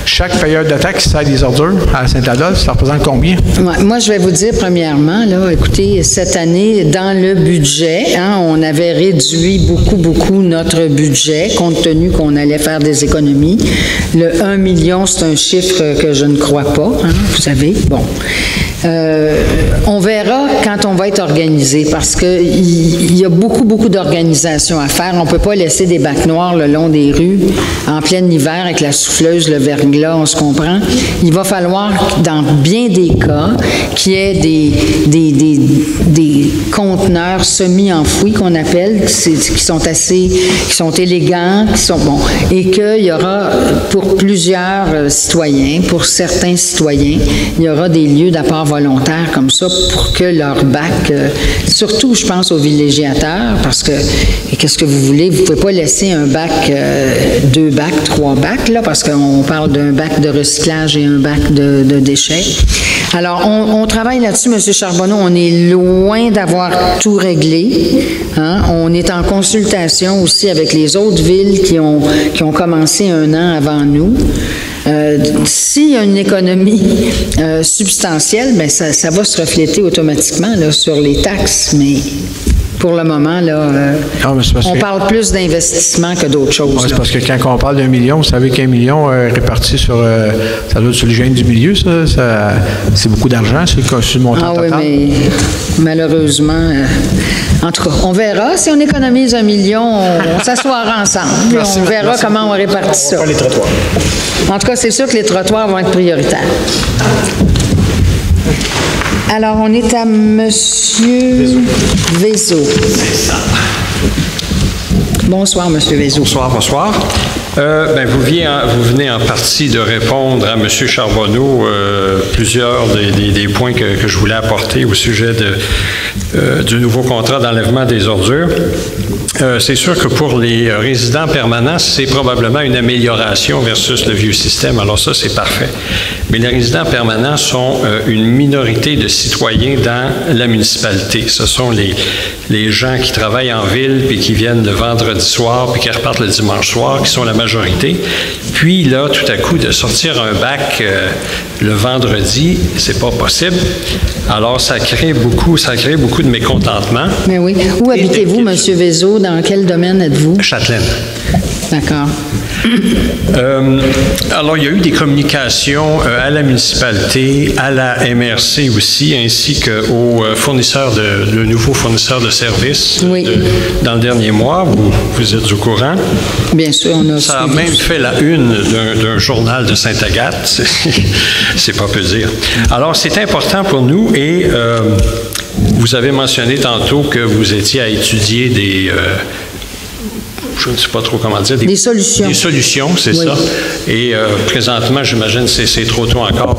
Speaker 11: chaque payeur de taxes qui sert des ordures à Saint-Adolphe. Ça représente combien?
Speaker 1: Ouais, moi, je vais vous dire, premièrement, là, écoutez, cette année, dans le budget, on avait réduit beaucoup notre budget, compte tenu qu'on allait faire des économies. Le 1 million, c'est un chiffre que je ne crois pas, vous savez. Bon. On verra quand on va être organisé, parce qu'il y a beaucoup d'organisations à faire. On ne peut pas laisser des bacs noirs le long des rues en plein hiver avec la souffleuse, le verglas, on se comprend. Il va falloir, dans bien des cas, qu'il y ait des conteneurs semi-enfouis qu'on appelle, qui sont élégants, qui sont bons, et qu'il y aura pour plusieurs citoyens, pour certains citoyens, il y aura des lieux d'apport volontaire comme ça pour que leur bac, surtout je pense aux villégiateurs, parce que, qu'est-ce que vous voulez, vous ne pouvez pas laisser un bac, 2 bacs, 3 bacs, là, parce qu'on parle d'un bac de recyclage et un bac de déchets. Alors, on travaille là-dessus, M. Charbonneau, on est loin d'avoir tout réglé. On est en consultation aussi avec les autres villes qui ont commencé 1 an avant nous. S'il y a une économie substantielle, bien, ça va se refléter automatiquement là, sur les taxes, mais pour le moment, là, on parle plus d'investissement que d'autres choses.
Speaker 11: Ouais, c'est parce que quand on parle d'1 million, vous savez qu'1 million réparti sur, ça doit être sur les gènes du milieu, ça c'est beaucoup d'argent, c'est le montant total.
Speaker 1: Oui, mais malheureusement, en tout cas, on verra. Si on économise 1 million, on s'assoira ensemble. On verra comment on répartit ça.
Speaker 2: On va faire les trottoirs.
Speaker 1: En tout cas, c'est sûr que les trottoirs vont être prioritaires. Alors, on est à Monsieur Vézo. Bonsoir, Monsieur Vézo.
Speaker 12: Bonsoir. Vous venez en partie de répondre à M. Charbonneau plusieurs des points que je voulais apporter au sujet du nouveau contrat d'enlèvement des ordures. C'est sûr que pour les résidents permanents, c'est probablement une amélioration versus le vieux système. Alors ça, c'est parfait. Mais les résidents permanents sont une minorité de citoyens dans la municipalité. Ce sont les gens qui travaillent en ville, puis qui viennent le vendredi soir, puis qui repartent le dimanche soir, qui sont la majorité. Puis là, tout à coup, de sortir un bac le vendredi, c'est pas possible. Alors, ça crée beaucoup de mécontentement.
Speaker 1: Mais oui. Où habitez-vous, M. Vézo? Dans quel domaine êtes-vous?
Speaker 12: Châtelaine.
Speaker 1: D'accord.
Speaker 12: Alors, il y a eu des communications à la municipalité, à la MRC aussi, ainsi qu'au le nouveau fournisseur de services dans le dernier mois. Vous êtes au courant?
Speaker 1: Bien sûr, on a...
Speaker 12: Ça a même fait la une d'un journal de Sainte-Agathe. C'est pas peu dire. Alors, c'est important pour nous et vous avez mentionné tantôt que vous étiez à étudier je ne sais pas trop comment dire.
Speaker 1: Des solutions.
Speaker 12: Des solutions, c'est ça. Et présentement, j'imagine que c'est trop tôt encore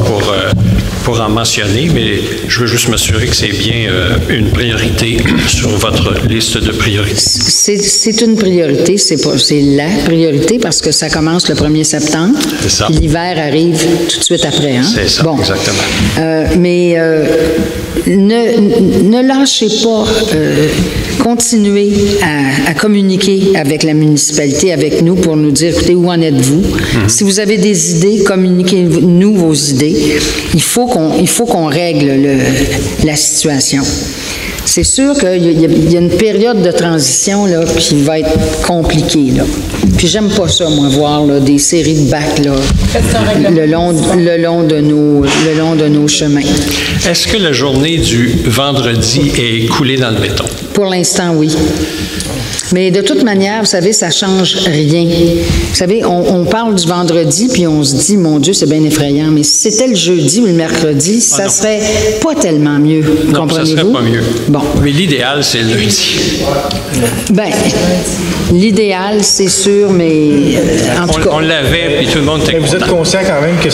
Speaker 12: pour en mentionner, mais je veux juste m'assurer que c'est bien une priorité sur votre liste de priorités.
Speaker 1: C'est une priorité, c'est la priorité parce que ça commence le 1er septembre.
Speaker 12: C'est ça.
Speaker 1: Puis l'hiver arrive tout de suite après. Hein?
Speaker 12: C'est ça, exactement.
Speaker 1: Mais ne lâchez pas, continuez à communiquer avec la municipalité, avec nous, pour nous dire, écoutez, où en êtes-vous? Si vous avez des idées, communiquez-nous vos idées. Il faut qu'on règle la situation. C'est sûr qu'il y a une période de transition là, qui va être compliquée. Là. Puis j'aime pas ça, moi, voir là, des séries de bacs là, le long de nos chemins.
Speaker 12: Est-ce que la journée du vendredi est coulée dans le béton?
Speaker 1: Pour l'instant, oui. Mais de toute manière, vous savez, ça ne change rien. Vous savez, on parle du vendredi, puis on se dit, mon Dieu, c'est bien effrayant, mais si c'était le jeudi ou le mercredi, ça serait pas tellement mieux, comprenez-vous?
Speaker 12: Ça serait pas mieux.
Speaker 1: Bon.
Speaker 12: Mais l'idéal, c'est le lundi.
Speaker 1: Bien, l'idéal, c'est sûr, mais en tout cas...
Speaker 12: On l'avait, puis tout le monde était content.
Speaker 2: Vous êtes conscient quand même que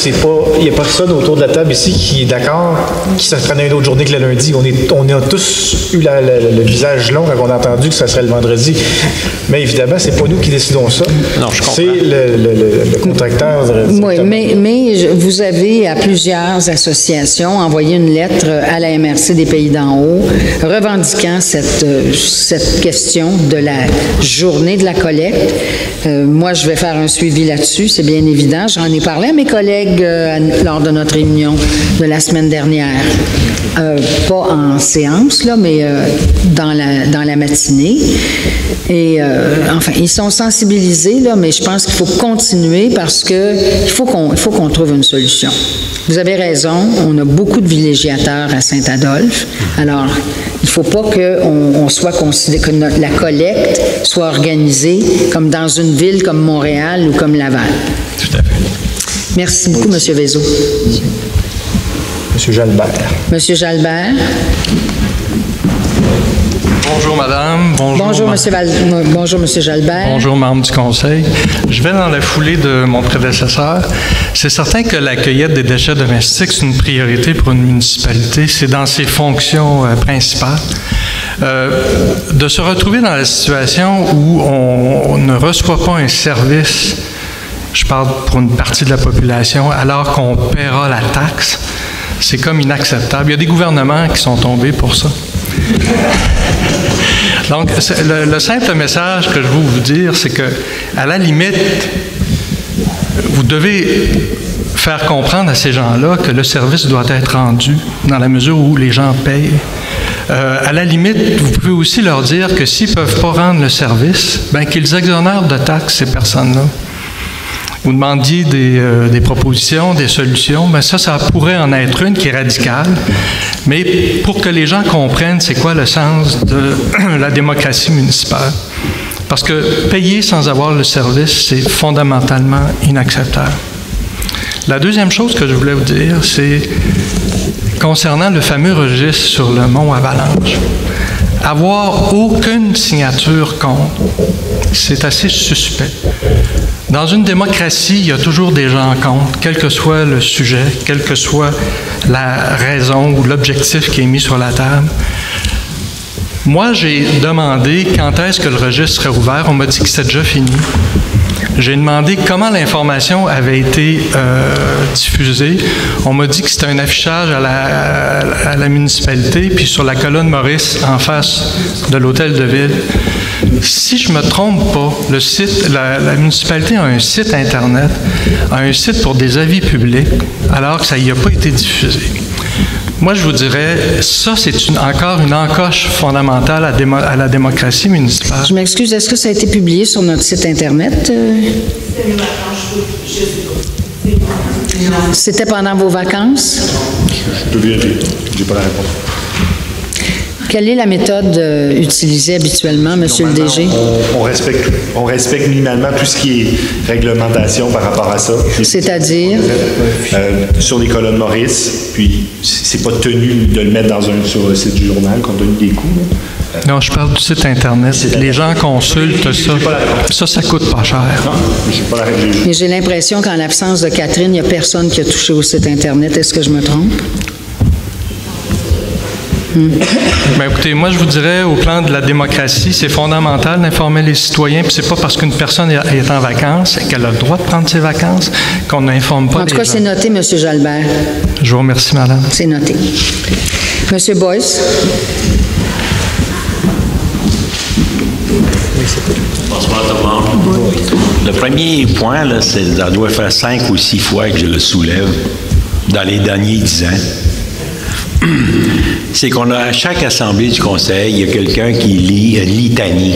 Speaker 2: il n'y a personne autour de la table ici qui est d'accord, qui se prenait une autre journée que le lundi. On a tous eu le visage long quand on a entendu que ça serait le vendredi. Mais évidemment, c'est pas nous qui décidons ça.
Speaker 12: Non, je comprends.
Speaker 2: C'est le contracteur.
Speaker 1: Oui, mais vous avez à plusieurs associations envoyé une lettre à la MRC des Pays d'en haut revendiquant cette question de la journée de la collecte. Moi, je vais faire un suivi là-dessus, c'est bien évident. J'en ai parlé à mes collègues lors de notre réunion de la semaine dernière. Pas en séance, là, mais dans la matinée. Et enfin, ils sont sensibilisés, là, mais je pense qu'il faut continuer parce que il faut qu'on trouve une solution. Vous avez raison, on a beaucoup de villégiateurs à Saint-Adolphe. Alors, il ne faut pas qu'on soit considéré, que la collecte soit organisée comme dans une ville comme Montréal ou comme Laval.
Speaker 12: Tout à fait.
Speaker 1: Merci beaucoup, M. Vézo.
Speaker 2: M. Jalbert.
Speaker 1: M. Jalbert.
Speaker 13: Bonjour, madame.
Speaker 1: Bonjour, M. Jalbert.
Speaker 13: Bonjour, membre du conseil. Je vais dans la foulée de mon prédécesseur. C'est certain que la cueillette des déchets domestiques, c'est une priorité pour une municipalité. C'est dans ses fonctions principales. De se retrouver dans la situation où on ne reçoit pas un service, je parle pour une partie de la population, alors qu'on paiera la taxe, c'est comme inacceptable. Il y a des gouvernements qui sont tombés pour ça. Donc, le simple message que je veux vous dire, c'est que, à la limite, vous devez faire comprendre à ces gens-là que le service doit être rendu dans la mesure où les gens payent. À la limite, vous pouvez aussi leur dire que s'ils ne peuvent pas rendre le service, bien qu'ils exonèrent de taxes ces personnes-là. Vous demandiez des propositions, des solutions, bien ça pourrait en être une qui est radicale, mais pour que les gens comprennent c'est quoi le sens de la démocratie municipale. Parce que payer sans avoir le service, c'est fondamentalement inacceptable. La deuxième chose que je voulais vous dire, c'est concernant le fameux registre sur le mont Avalanche. Avoir aucune signature contre, c'est assez suspect. Dans une démocratie, il y a toujours des gens contre, quel que soit le sujet, quelle que soit la raison ou l'objectif qui est mis sur la table. Moi, j'ai demandé quand est-ce que le registre serait ouvert. On m'a dit que c'était déjà fini. J'ai demandé comment l'information avait été diffusée. On m'a dit que c'était un affichage à la municipalité, puis sur la colonne Maurice, en face de l'hôtel de ville. Si je ne me trompe pas, le site, la municipalité a un site Internet, a un site pour des avis publics, alors que ça n'y a pas été diffusé. Moi, je vous dirais, ça, c'est encore une encoche fondamentale à la démocratie municipale.
Speaker 1: Je m'excuse, est-ce que ça a été publié sur notre site Internet? C'était pendant vos vacances?
Speaker 4: Je peux vérifier. Je n'ai pas la réponse.
Speaker 1: Quelle est la méthode utilisée habituellement, Monsieur le DG?
Speaker 4: On respecte minimalement tout ce qui est réglementation par rapport à ça.
Speaker 1: C'est-à-dire?
Speaker 4: Sur les colonnes Maurice, puis c'est pas tenu de le mettre sur le site du journal compte tenu des coûts.
Speaker 13: Non, je parle du site Internet. Les gens consultent ça. Ça coûte pas cher.
Speaker 4: Non, j'ai pas la règle.
Speaker 1: Mais j'ai l'impression qu'en l'absence de Catherine, il n'y a personne qui a touché au site Internet. Est-ce que je me trompe?
Speaker 13: Bien, écoutez, moi, je vous dirais, au plan de la démocratie, c'est fondamental d'informer les citoyens, puis c'est pas parce qu'une personne est en vacances et qu'elle a le droit de prendre ses vacances qu'on n'informe pas les gens.
Speaker 1: En tout cas, c'est noté, M. Jalbert.
Speaker 13: Je vous remercie, madame.
Speaker 1: C'est noté. M. Boyce.
Speaker 14: Bonsoir tout le monde. Le premier point, là, ça doit faire 5 ou 6 fois que je le soulève dans les derniers 10 ans. C'est qu'on a à chaque assemblée du conseil, il y a quelqu'un qui lit une litanie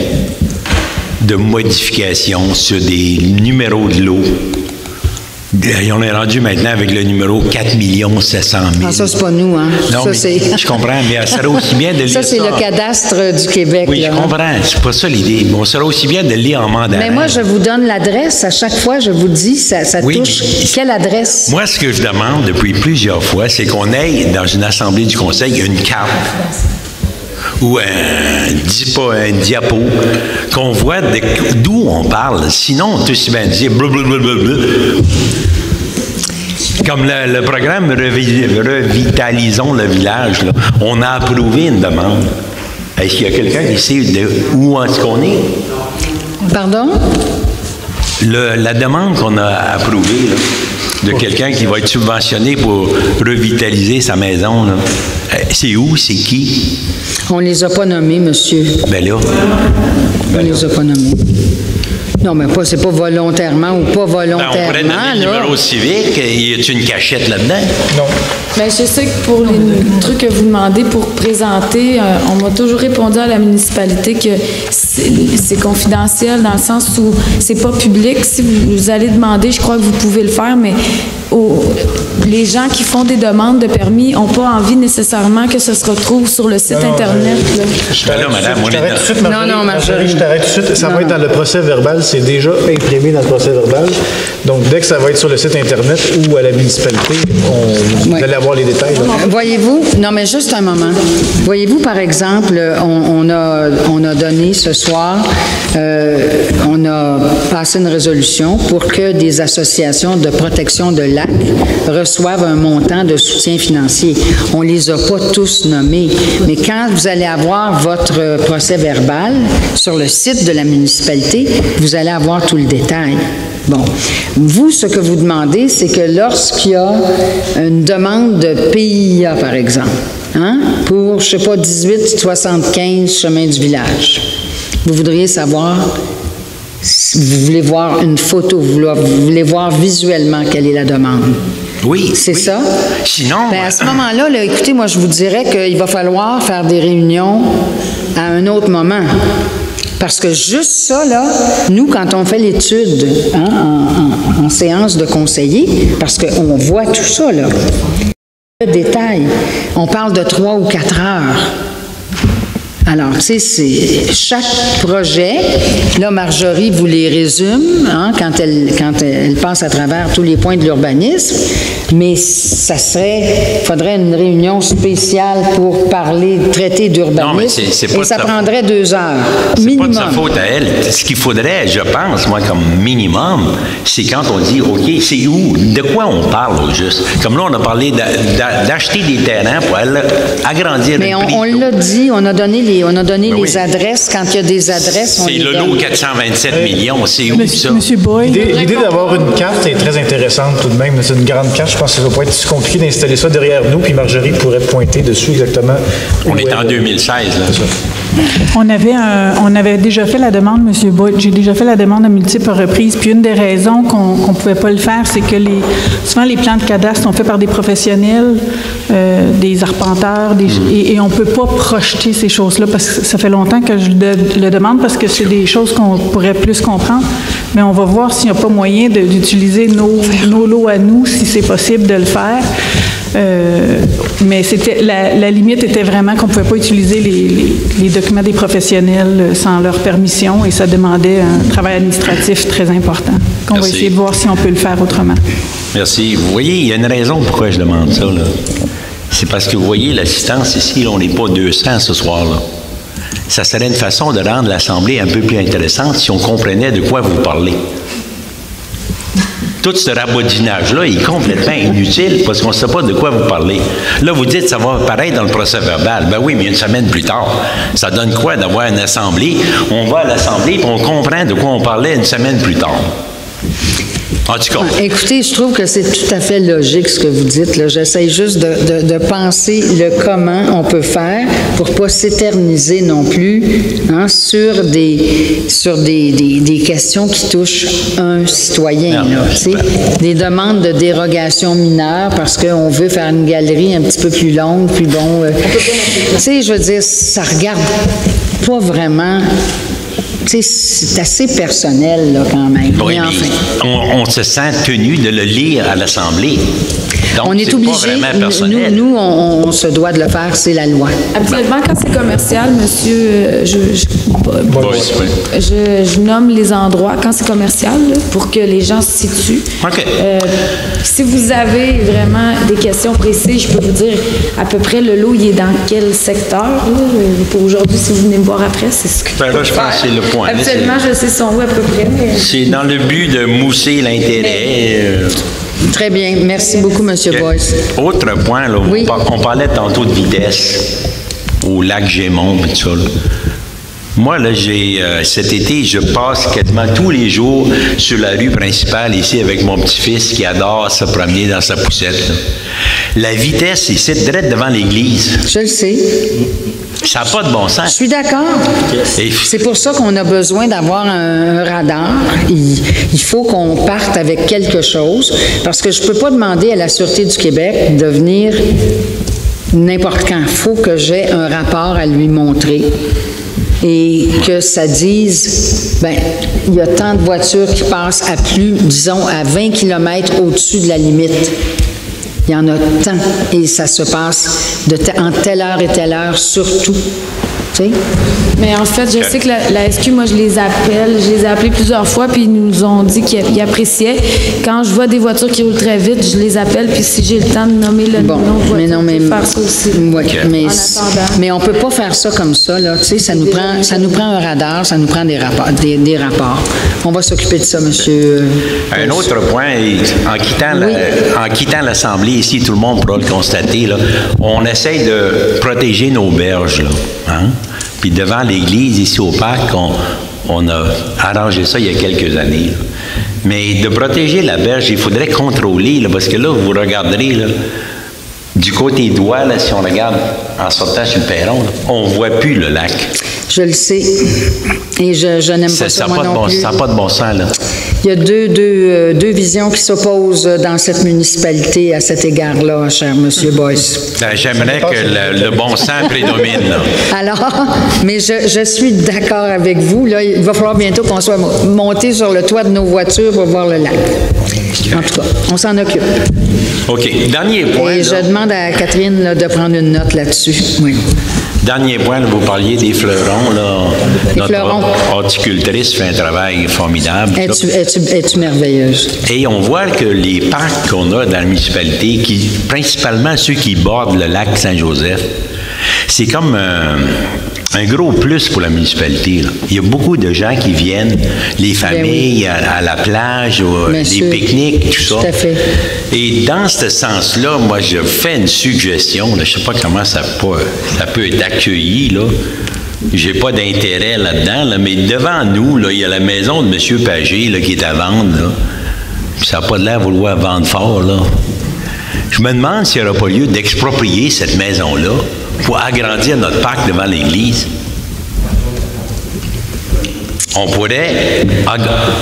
Speaker 14: de modifications sur des numéros de lots. Et on est rendu maintenant avec le numéro 4 700 000.
Speaker 1: Ah, ça, c'est pas nous, hein?
Speaker 14: Non,
Speaker 1: ça,
Speaker 14: je comprends, mais ça serait aussi bien de lire ça.
Speaker 1: Ça, c'est le cadastre du Québec.
Speaker 14: Oui,
Speaker 1: là,
Speaker 14: je comprends. C'est pas ça l'idée. Mais on serait aussi bien de le lire en mandarin.
Speaker 1: Mais moi, je vous donne l'adresse. À chaque fois, je vous dis, ça touche. Quelle adresse?
Speaker 14: Moi, ce que je demande depuis plusieurs fois, c'est qu'on ait dans une assemblée du conseil une carte ou un diapo, qu'on voit d'où on parle. Sinon, on peut aussi bien dire blablabla. Comme le programme Revitalisons le village, là, on a approuvé une demande. Est-ce qu'il y a quelqu'un qui sait où est-ce qu'on est?
Speaker 1: Pardon?
Speaker 14: La demande qu'on a approuvée, là, de quelqu'un qui va être subventionné pour revitaliser sa maison, là, c'est où? C'est qui?
Speaker 1: On ne les a pas nommés, monsieur.
Speaker 14: Ben là.
Speaker 1: On ne les a pas nommés. Non, mais c'est pas volontairement ou pas volontairement.
Speaker 14: On pourrait nommer le numéro civique. Y a-t-il une cachette là-dedans?
Speaker 2: Non.
Speaker 8: Bien, je sais que pour les trucs que vous demandez pour présenter, on m'a toujours répondu à la municipalité que c'est confidentiel dans le sens où c'est pas public. Si vous allez demander, je crois que vous pouvez le faire, mais les gens qui font des demandes de permis n'ont pas envie nécessairement que ça se retrouve sur le site Internet.
Speaker 2: Non, Marjorie, je t'arrête tout de suite. Ça va être dans le procès verbal. C'est déjà imprimé dans le procès verbal. Donc, dès que ça va être sur le site Internet ou à la municipalité, vous allez avoir les détails.
Speaker 1: Voyez-vous, non, mais juste un moment. Voyez-vous, par exemple, on a donné ce soir, on a passé une résolution pour que des associations de protection de lacs reçoivent un montant de soutien financier. On ne les a pas tous nommés, mais quand vous allez avoir votre procès verbal sur le site de la municipalité, vous allez avoir tout le détail. Bon. Vous, ce que vous demandez, c'est que lorsqu'il y a une demande de PIA, par exemple, pour, je ne sais pas, 1875 chemin du village, vous voudriez savoir, vous voulez voir une photo, vous voulez voir visuellement quelle est la demande.
Speaker 14: Oui.
Speaker 1: C'est ça?
Speaker 14: Sinon...
Speaker 1: Bien, à ce moment-là, écoutez, moi, je vous dirais qu'il va falloir faire des réunions à un autre moment. Parce que juste ça, là, nous, quand on fait l'étude en séance de conseiller, parce qu'on voit tout ça, là, le détail, on parle de 3 ou 4 heures. Alors, tu sais, c'est chaque projet, là, Marjorie vous les résume quand elle passe à travers tous les points de l'urbanisme, Mais il faudrait une réunion spéciale pour traiter d'urbanisme. Et ça prendrait 2 heures. Minimum.
Speaker 14: C'est pas de sa faute à elle. Ce qu'il faudrait, je pense, moi, comme minimum, c'est quand on dit, OK, c'est où? De quoi on parle au juste? Comme là, on a parlé d'acheter des terrains pour agrandir
Speaker 1: mais
Speaker 14: le prix.
Speaker 1: On l'a dit, on a donné les adresses. Quand il y a des adresses, on
Speaker 14: c'est le lot 427 millions. C'est où ça?
Speaker 6: Monsieur Boyd.
Speaker 2: L'idée d'avoir une carte est très intéressante tout de même. C'est une grande carte. Je pense que ça ne va pas être si compliqué d'installer ça derrière nous, puis Marjorie pourrait pointer dessus exactement.
Speaker 14: On est en 2016, là.
Speaker 6: On avait déjà fait la demande, M. Boyd. J'ai déjà fait la demande à multiples reprises. Puis une des raisons qu'on ne pouvait pas le faire, c'est que souvent les plans de cadastre sont faits par des professionnels, des arpenteurs, et on ne peut pas projeter ces choses-là parce que ça fait longtemps que je le demande parce que c'est des choses qu'on pourrait plus comprendre. Mais on va voir s'il n'y a pas moyen d'utiliser nos lots à nous, si c'est possible de le faire. Mais la limite était vraiment qu'on ne pouvait pas utiliser les documents des professionnels sans leur permission et ça demandait un travail administratif très important. On va essayer de voir si on peut le faire autrement.
Speaker 14: Merci. Vous voyez, il y a une raison pourquoi je demande ça, là. C'est parce que vous voyez, l'assistance ici, là, on n'est pas 200 ce soir-là. Ça serait une façon de rendre l'Assemblée un peu plus intéressante si on comprenait de quoi vous parlez. Tout ce rabodinage-là est complètement inutile parce qu'on ne sait pas de quoi vous parlez. Là, vous dites ça va paraître dans le procès verbal. Ben oui, mais une semaine plus tard, ça donne quoi d'avoir une assemblée? On va à l'Assemblée et on comprend de quoi on parlait une semaine plus tard. En tout cas.
Speaker 1: Écoutez, je trouve que c'est tout à fait logique ce que vous dites. J'essaie juste de penser le comment on peut faire pour ne pas s'éterniser non plus sur des questions qui touchent un citoyen. Des demandes de dérogation mineure parce qu'on veut faire une galerie un petit peu plus longue, puis bon. Je veux dire, ça regarde pas vraiment. C'est assez personnel, là, quand même.
Speaker 14: Oui, mais enfin. On se sent tenu de le lire à l'Assemblée. Donc,
Speaker 1: on est obligé, nous, on se doit de le faire, c'est la loi.
Speaker 8: Habituellement, quand c'est commercial, monsieur, je nomme les endroits quand c'est commercial là, pour que les gens se situent.
Speaker 14: OK.
Speaker 8: Si vous avez vraiment des questions précises, je peux vous dire à peu près le lot, il est dans quel secteur. Là, pour aujourd'hui, si vous venez me voir après, c'est ce que
Speaker 14: là, je pense que c'est le point.
Speaker 8: Habituellement, je sais son où à peu près. Mais...
Speaker 14: C'est dans le but de mousser l'intérêt.
Speaker 1: Très bien. Merci beaucoup, M. Boyce.
Speaker 14: Autre point, là, oui. On parlait tantôt de vitesse au lac Gémont et tout ça. Là. Moi, là, cet été, je passe quasiment tous les jours sur la rue principale ici avec mon petit-fils qui adore se promener dans sa poussette. Là. La vitesse, ici, direct devant l'église.
Speaker 1: Je le sais.
Speaker 14: Ça n'a pas de bon sens.
Speaker 1: Je suis d'accord. C'est pour ça qu'on a besoin d'avoir un radar. Il faut qu'on parte avec quelque chose, parce que je ne peux pas demander à la Sûreté du Québec de venir n'importe quand. Il faut que j'ai un rapport à lui montrer et que ça dise, il y a tant de voitures qui passent à plus, disons, à 20 km au-dessus de la limite. Il y en a tant, et ça se passe en telle heure et telle heure, surtout. Tu sais?
Speaker 8: Mais en fait, je sais que la SQ, moi, je les ai appelés plusieurs fois, puis ils nous ont dit qu'ils appréciaient. Quand je vois des voitures qui roulent très vite, je les appelle, puis si j'ai le temps de nommer le nom de voiture, je vais faire ça aussi.
Speaker 1: Ouais, mais on ne peut pas faire ça comme ça, là. Tu sais, ça nous prend un radar, ça nous prend des rapports. On va s'occuper de ça, monsieur.
Speaker 14: Un autre point, en quittant l'Assemblée, ici, tout le monde pourra le constater, là, on essaie de protéger nos berges, là. Hein? Puis devant l'église, ici au parc, on a arrangé ça il y a quelques années. Là. Mais de protéger la berge, il faudrait contrôler, là, parce que là, vous regarderez, là, du côté droit, là, si on regarde en sortant sur le perron, là, on ne voit plus le lac.
Speaker 1: Je le sais. Et je n'aime pas ça, moi non plus.
Speaker 14: Ça n'a pas de bon sens, là.
Speaker 1: Il y a deux visions qui s'opposent dans cette municipalité à cet égard-là, cher M. Boyce.
Speaker 14: J'aimerais que le bon sens prédomine, là.
Speaker 1: Alors, mais je suis d'accord avec vous. Là, il va falloir bientôt qu'on soit monté sur le toit de nos voitures pour voir le lac. En tout cas, on s'en occupe.
Speaker 14: OK. Dernier point.
Speaker 1: Et je demande à Catherine là, de prendre une note là-dessus. Oui.
Speaker 14: Dernier point, là, vous parliez des fleurons. Là. Notre horticultrice fait un travail formidable.
Speaker 1: Es-tu merveilleuse?
Speaker 14: Et on voit que les parcs qu'on a dans la municipalité, principalement ceux qui bordent le lac Saint-Joseph, c'est comme un gros plus pour la municipalité. Là. Il y a beaucoup de gens qui viennent, les familles à la plage, les pique-niques, tout ça.
Speaker 1: Tout à fait.
Speaker 14: Et dans ce sens-là, moi, je fais une suggestion. Là, je ne sais pas comment ça peut être accueilli. Là. J'ai pas d'intérêt là-dedans, là, mais devant nous, là, il y a la maison de M. Pagé là, qui est à vendre. Là. Ça n'a pas de l'air de vouloir vendre fort. Là. Je me demande s'il n'y aura pas lieu d'exproprier cette maison-là pour agrandir notre parc devant l'église. On pourrait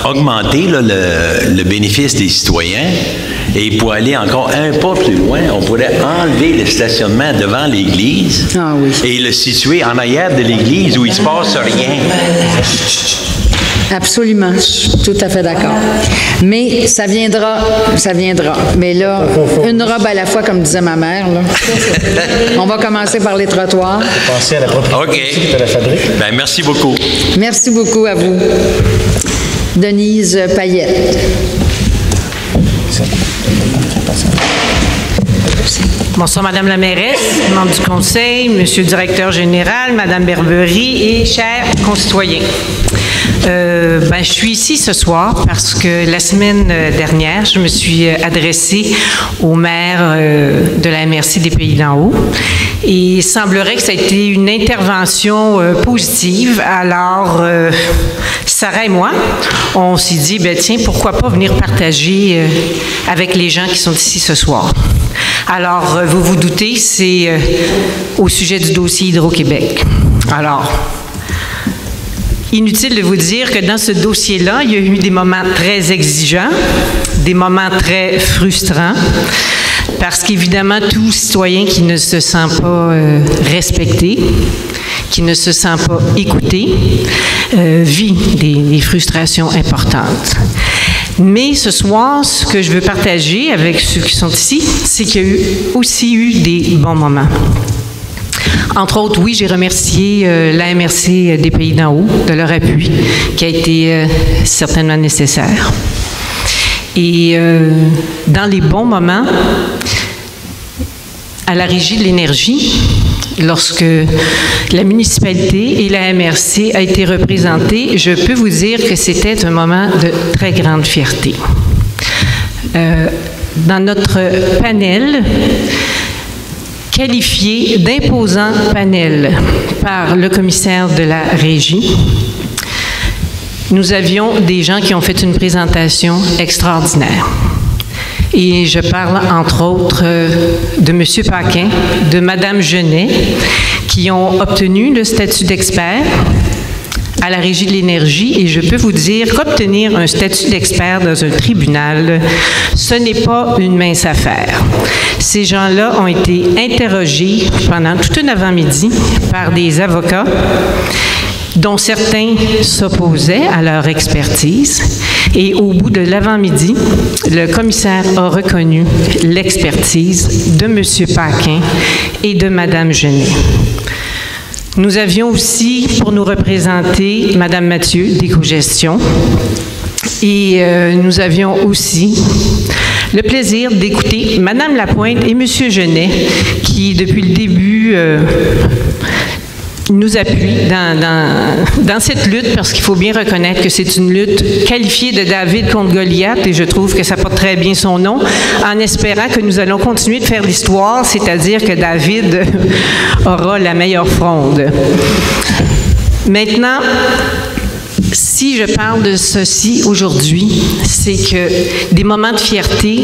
Speaker 14: augmenter là, le bénéfice des citoyens et pour aller encore un pas plus loin, on pourrait enlever le stationnement devant l'église et le situer en arrière de l'église où il ne se passe rien.
Speaker 1: Absolument, je suis tout à fait d'accord. Mais ça viendra. Mais là, une robe à la fois, comme disait ma mère. Là. On va commencer par les trottoirs.
Speaker 2: Pensez à la propriété de la fabrique.
Speaker 14: Ben, merci beaucoup.
Speaker 1: Merci beaucoup à vous. Denise Payette.
Speaker 15: Bonsoir, Madame la mairesse, membre du conseil, Monsieur le directeur général, Madame Berbery et chers concitoyens. Je suis ici ce soir parce que la semaine dernière, je me suis adressée au maire de la MRC des Pays d'en Haut et il semblerait que ça a été une intervention positive. Alors, Sarah et moi, on s'est dit, tiens, pourquoi pas venir partager avec les gens qui sont ici ce soir. Alors, vous vous doutez, c'est au sujet du dossier Hydro-Québec. Alors, inutile de vous dire que dans ce dossier-là, il y a eu des moments très exigeants, des moments très frustrants, parce qu'évidemment, tout citoyen qui ne se sent pas respecté, qui ne se sent pas écouté, vit des frustrations importantes. Mais ce soir, ce que je veux partager avec ceux qui sont ici, c'est qu'il y a aussi eu des bons moments. Entre autres, oui, j'ai remercié la MRC des Pays d'en Haut de leur appui, qui a été certainement nécessaire. Et dans les bons moments, à la Régie de l'énergie, lorsque la municipalité et la MRC a été représentées, je peux vous dire que c'était un moment de très grande fierté. Dans notre panel, qualifié d'imposant panel par le commissaire de la Régie, nous avions des gens qui ont fait une présentation extraordinaire. Et je parle, entre autres, de M. Paquin, de Mme Genet, qui ont obtenu le statut d'expert à la Régie de l'énergie. Et je peux vous dire qu'obtenir un statut d'expert dans un tribunal, ce n'est pas une mince affaire. Ces gens-là ont été interrogés pendant tout un avant-midi par des avocats dont certains s'opposaient à leur expertise. Et au bout de l'avant-midi, le commissaire a reconnu l'expertise de M. Paquin et de Mme Genet. Nous avions aussi, pour nous représenter, Mme Mathieu, d'Écogestion. Et nous avions aussi le plaisir d'écouter Mme Lapointe et M. Genet, qui, depuis le début, nous appuient dans cette lutte, parce qu'il faut bien reconnaître que c'est une lutte qualifiée de David contre Goliath, et je trouve que ça porte très bien son nom, en espérant que nous allons continuer de faire l'histoire, c'est-à-dire que David aura la meilleure fronde. Maintenant, si je parle de ceci aujourd'hui, c'est que des moments de fierté,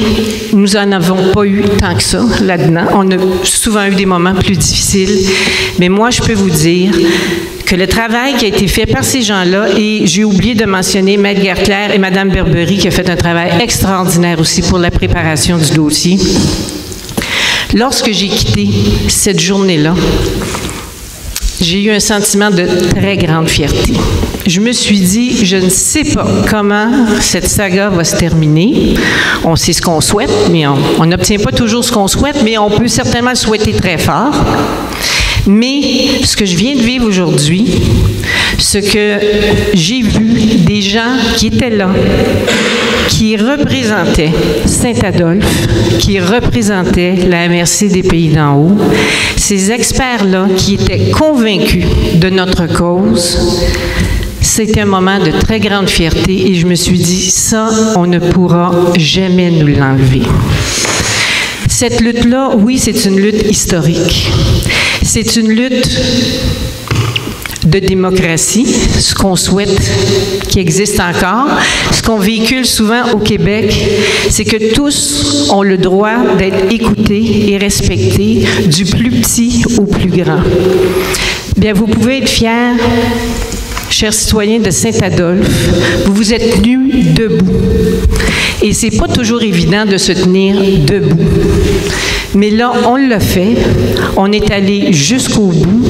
Speaker 15: nous n'en avons pas eu tant que ça là-dedans. On a souvent eu des moments plus difficiles. Mais moi, je peux vous dire que le travail qui a été fait par ces gens-là, et j'ai oublié de mentionner Maître Gertler et Mme Berbery, qui a fait un travail extraordinaire aussi pour la préparation du dossier. Lorsque j'ai quitté cette journée-là, j'ai eu un sentiment de très grande fierté. Je me suis dit, je ne sais pas comment cette saga va se terminer. On sait ce qu'on souhaite, mais on n'obtient pas toujours ce qu'on souhaite, mais on peut certainement le souhaiter très fort. Mais ce que je viens de vivre aujourd'hui, ce que j'ai vu des gens qui étaient là, qui représentaient Saint-Adolphe, qui représentaient la MRC des Pays d'en haut, ces experts-là qui étaient convaincus de notre cause, c'était un moment de très grande fierté et je me suis dit, ça, on ne pourra jamais nous l'enlever. Cette lutte-là, oui, c'est une lutte historique. C'est une lutte de démocratie, ce qu'on souhaite qui existe encore. Ce qu'on véhicule souvent au Québec, c'est que tous ont le droit d'être écoutés et respectés, du plus petit au plus grand. Bien, vous pouvez être fiers, chers citoyens de Saint-Adolphe, vous vous êtes tenus debout. Et c'est pas toujours évident de se tenir debout. Mais là, on l'a fait. On est allé jusqu'au bout.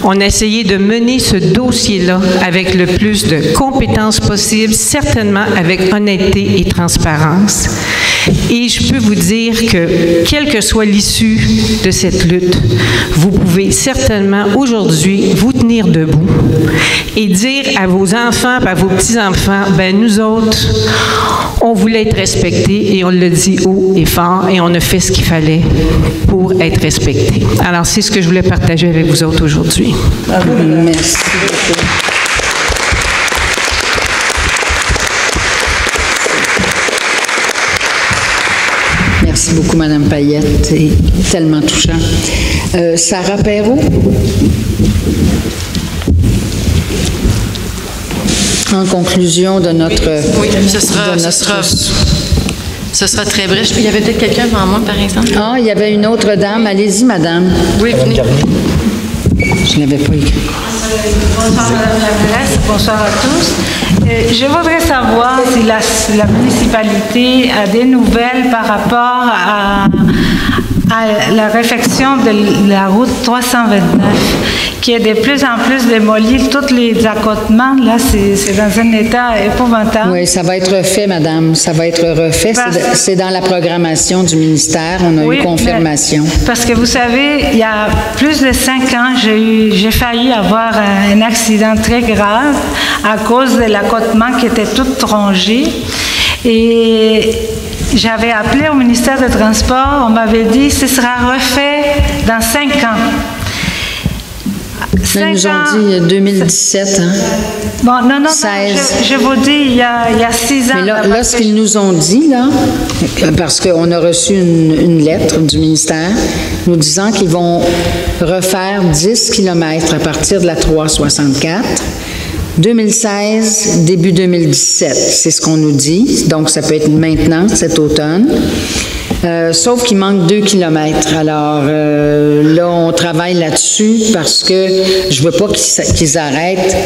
Speaker 15: On a essayé de mener ce dossier-là avec le plus de compétences possible, certainement avec honnêteté et transparence. Et je peux vous dire que, quelle que soit l'issue de cette lutte, vous pouvez certainement aujourd'hui vous tenir debout et dire à vos enfants, à vos petits-enfants, ben nous autres, on voulait être respectés et on l'a dit haut et fort et on a fait ce qu'il fallait pour être respectés. Alors, c'est ce que je voulais partager avec vous autres aujourd'hui.
Speaker 1: Merci beaucoup. Merci beaucoup, Mme Payette. C'est tellement touchant. Sarah Perrault. En conclusion de notre...
Speaker 16: Oui, ce sera très bref. Il y avait peut-être quelqu'un devant moi, par exemple.
Speaker 1: Ah, il y avait une autre dame. Allez-y, madame.
Speaker 16: Oui, venez.
Speaker 1: Je ne l'avais pas écrit.
Speaker 17: Bonsoir, Madame la mairesse. Bonsoir à tous. Je voudrais savoir si la municipalité a des nouvelles par rapport à la réfection de la route 329, qui est de plus en plus démolie. Tous les accotements, là, c'est dans un état épouvantable.
Speaker 1: Oui, ça va être refait, madame. Ça va être refait. C'est dans la programmation du ministère. On a eu confirmation.
Speaker 17: Parce que vous savez, il y a plus de 5 ans, j'ai failli avoir un accident très grave à cause de l'accotement qui était tout rongé. Et j'avais appelé au ministère des Transports, on m'avait dit que ce sera refait dans 5 ans.
Speaker 1: Ils nous ont dit 2017, hein?
Speaker 17: Bon, non, je vous dis, il y a 6 ans.
Speaker 1: Mais là ce qu'ils nous ont dit, là, parce qu'on a reçu une lettre du ministère nous disant qu'ils vont refaire 10 km à partir de la 364. 2016, début 2017, c'est ce qu'on nous dit. Donc, ça peut être maintenant, cet automne. Sauf qu'il manque 2 km. Alors, là, on travaille là-dessus parce que je veux pas qu'ils arrêtent,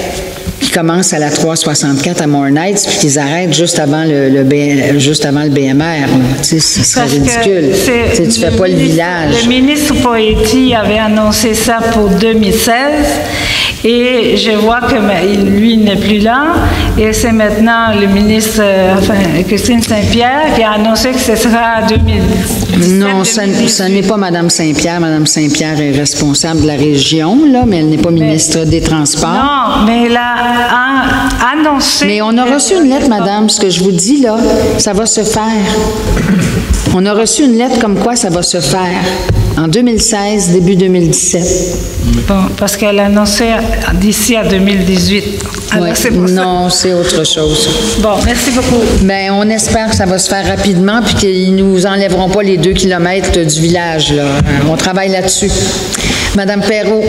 Speaker 1: qu'ils commencent à la 364 à Mornites, puis qu'ils arrêtent juste avant le BMR. Tu sais, ce serait ridicule. Tu fais pas le village.
Speaker 17: Le ministre Poetti avait annoncé ça pour 2016. Et je vois que lui n'est plus là. Et c'est maintenant le ministre, Christine Saint-Pierre, qui a annoncé que ce sera 2017.
Speaker 1: Non, ce n'est pas Mme Saint-Pierre. Mme Saint-Pierre est responsable de la région, là, mais elle n'est pas ministre des Transports.
Speaker 17: Non, mais elle a annoncé...
Speaker 1: Mais on a reçu une lettre, madame. Ce que je vous dis, là, ça va se faire. On a reçu une lettre comme quoi ça va se faire en 2016, début 2017.
Speaker 17: Bon, parce qu'elle a annoncé d'ici à 2018.
Speaker 1: Ouais, non, c'est autre chose.
Speaker 17: Bon, merci beaucoup.
Speaker 1: Bien, on espère que ça va se faire rapidement puis qu'ils ne nous enlèveront pas les 2 km du village, là. On travaille là-dessus. Madame Perrault.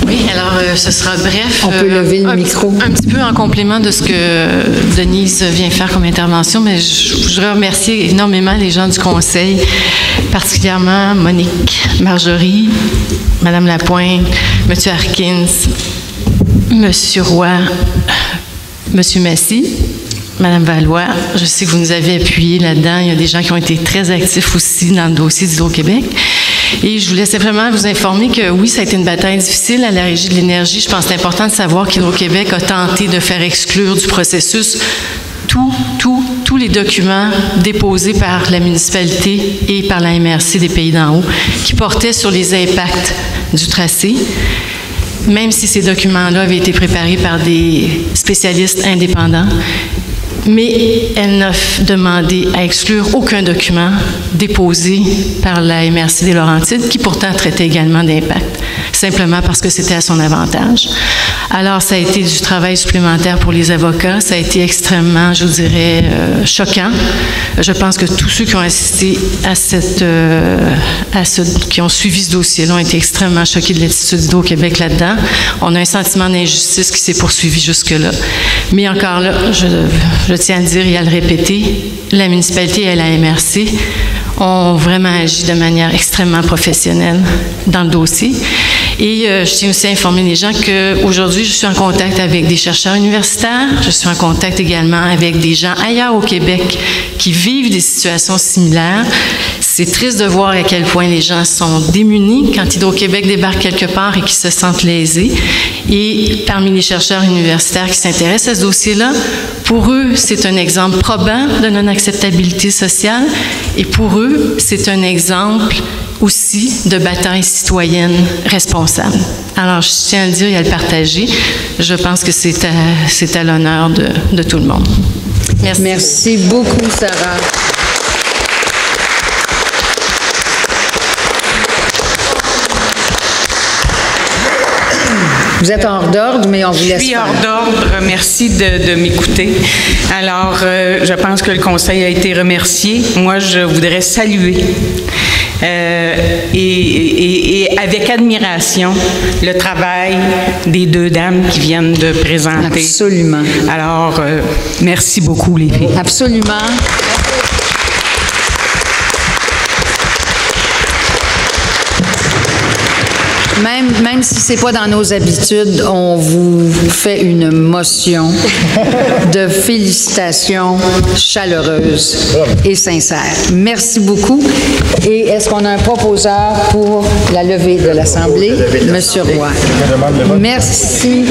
Speaker 16: Oui, alors ce sera bref.
Speaker 1: On peut lever le micro.
Speaker 16: Un petit peu en complément de ce que Denise vient faire comme intervention, mais je voudrais remercier énormément les gens du Conseil, particulièrement Monique, Marjorie, Madame Lapointe, M. Harkins, M. Roy, M. Massy, Madame Valois. Je sais que vous nous avez appuyés là-dedans. Il y a des gens qui ont été très actifs aussi dans le dossier d'Hydro-Québec. Et je voulais simplement vous informer que oui, ça a été une bataille difficile à la Régie de l'énergie. Je pense que c'est important de savoir qu'Hydro-Québec a tenté de faire exclure du processus tous les documents déposés par la municipalité et par la MRC des Pays d'en haut qui portaient sur les impacts du tracé, même si ces documents-là avaient été préparés par des spécialistes indépendants. Mais elle n'a demandé à exclure aucun document déposé par la MRC des Laurentides, qui pourtant traitait également d'impact, simplement parce que c'était à son avantage. Alors, ça a été du travail supplémentaire pour les avocats. Ça a été extrêmement, je vous dirais, choquant. Je pense que tous ceux qui ont assisté à qui ont suivi ce dossier-là ont été extrêmement choqués de l'attitude d'Hydro-Québec là-dedans. On a un sentiment d'injustice qui s'est poursuivi jusque-là. Mais encore là, je tiens à le dire et à le répéter, la municipalité et la MRC ont vraiment agi de manière extrêmement professionnelle dans le dossier. Et je tiens aussi à informer les gens qu'aujourd'hui, je suis en contact avec des chercheurs universitaires, je suis en contact également avec des gens ailleurs au Québec qui vivent des situations similaires. C'est triste de voir à quel point les gens sont démunis quand Hydro-Québec débarque quelque part et qu'ils se sentent lésés. Et parmi les chercheurs universitaires qui s'intéressent à ce dossier-là, pour eux, c'est un exemple probant de non-acceptabilité sociale et pour eux, c'est un exemple aussi de bataille citoyenne responsable. Alors, je tiens à le dire et à le partager. Je pense que c'est à l'honneur de tout le monde. Merci.
Speaker 1: Merci beaucoup, Sarah. Vous êtes hors d'ordre, mais on vous laisse.
Speaker 18: Je suis hors d'ordre. Merci de m'écouter. Alors, je pense que le Conseil a été remercié. Moi, je voudrais saluer et avec admiration le travail des deux dames qui viennent de présenter.
Speaker 1: Absolument.
Speaker 18: Alors, merci beaucoup, les filles.
Speaker 1: Absolument. Même si ce n'est pas dans nos habitudes, on vous fait une motion de félicitations chaleureuses et sincères. Merci beaucoup. Et est-ce qu'on a un proposeur pour la levée de l'Assemblée? Monsieur Roy. Merci.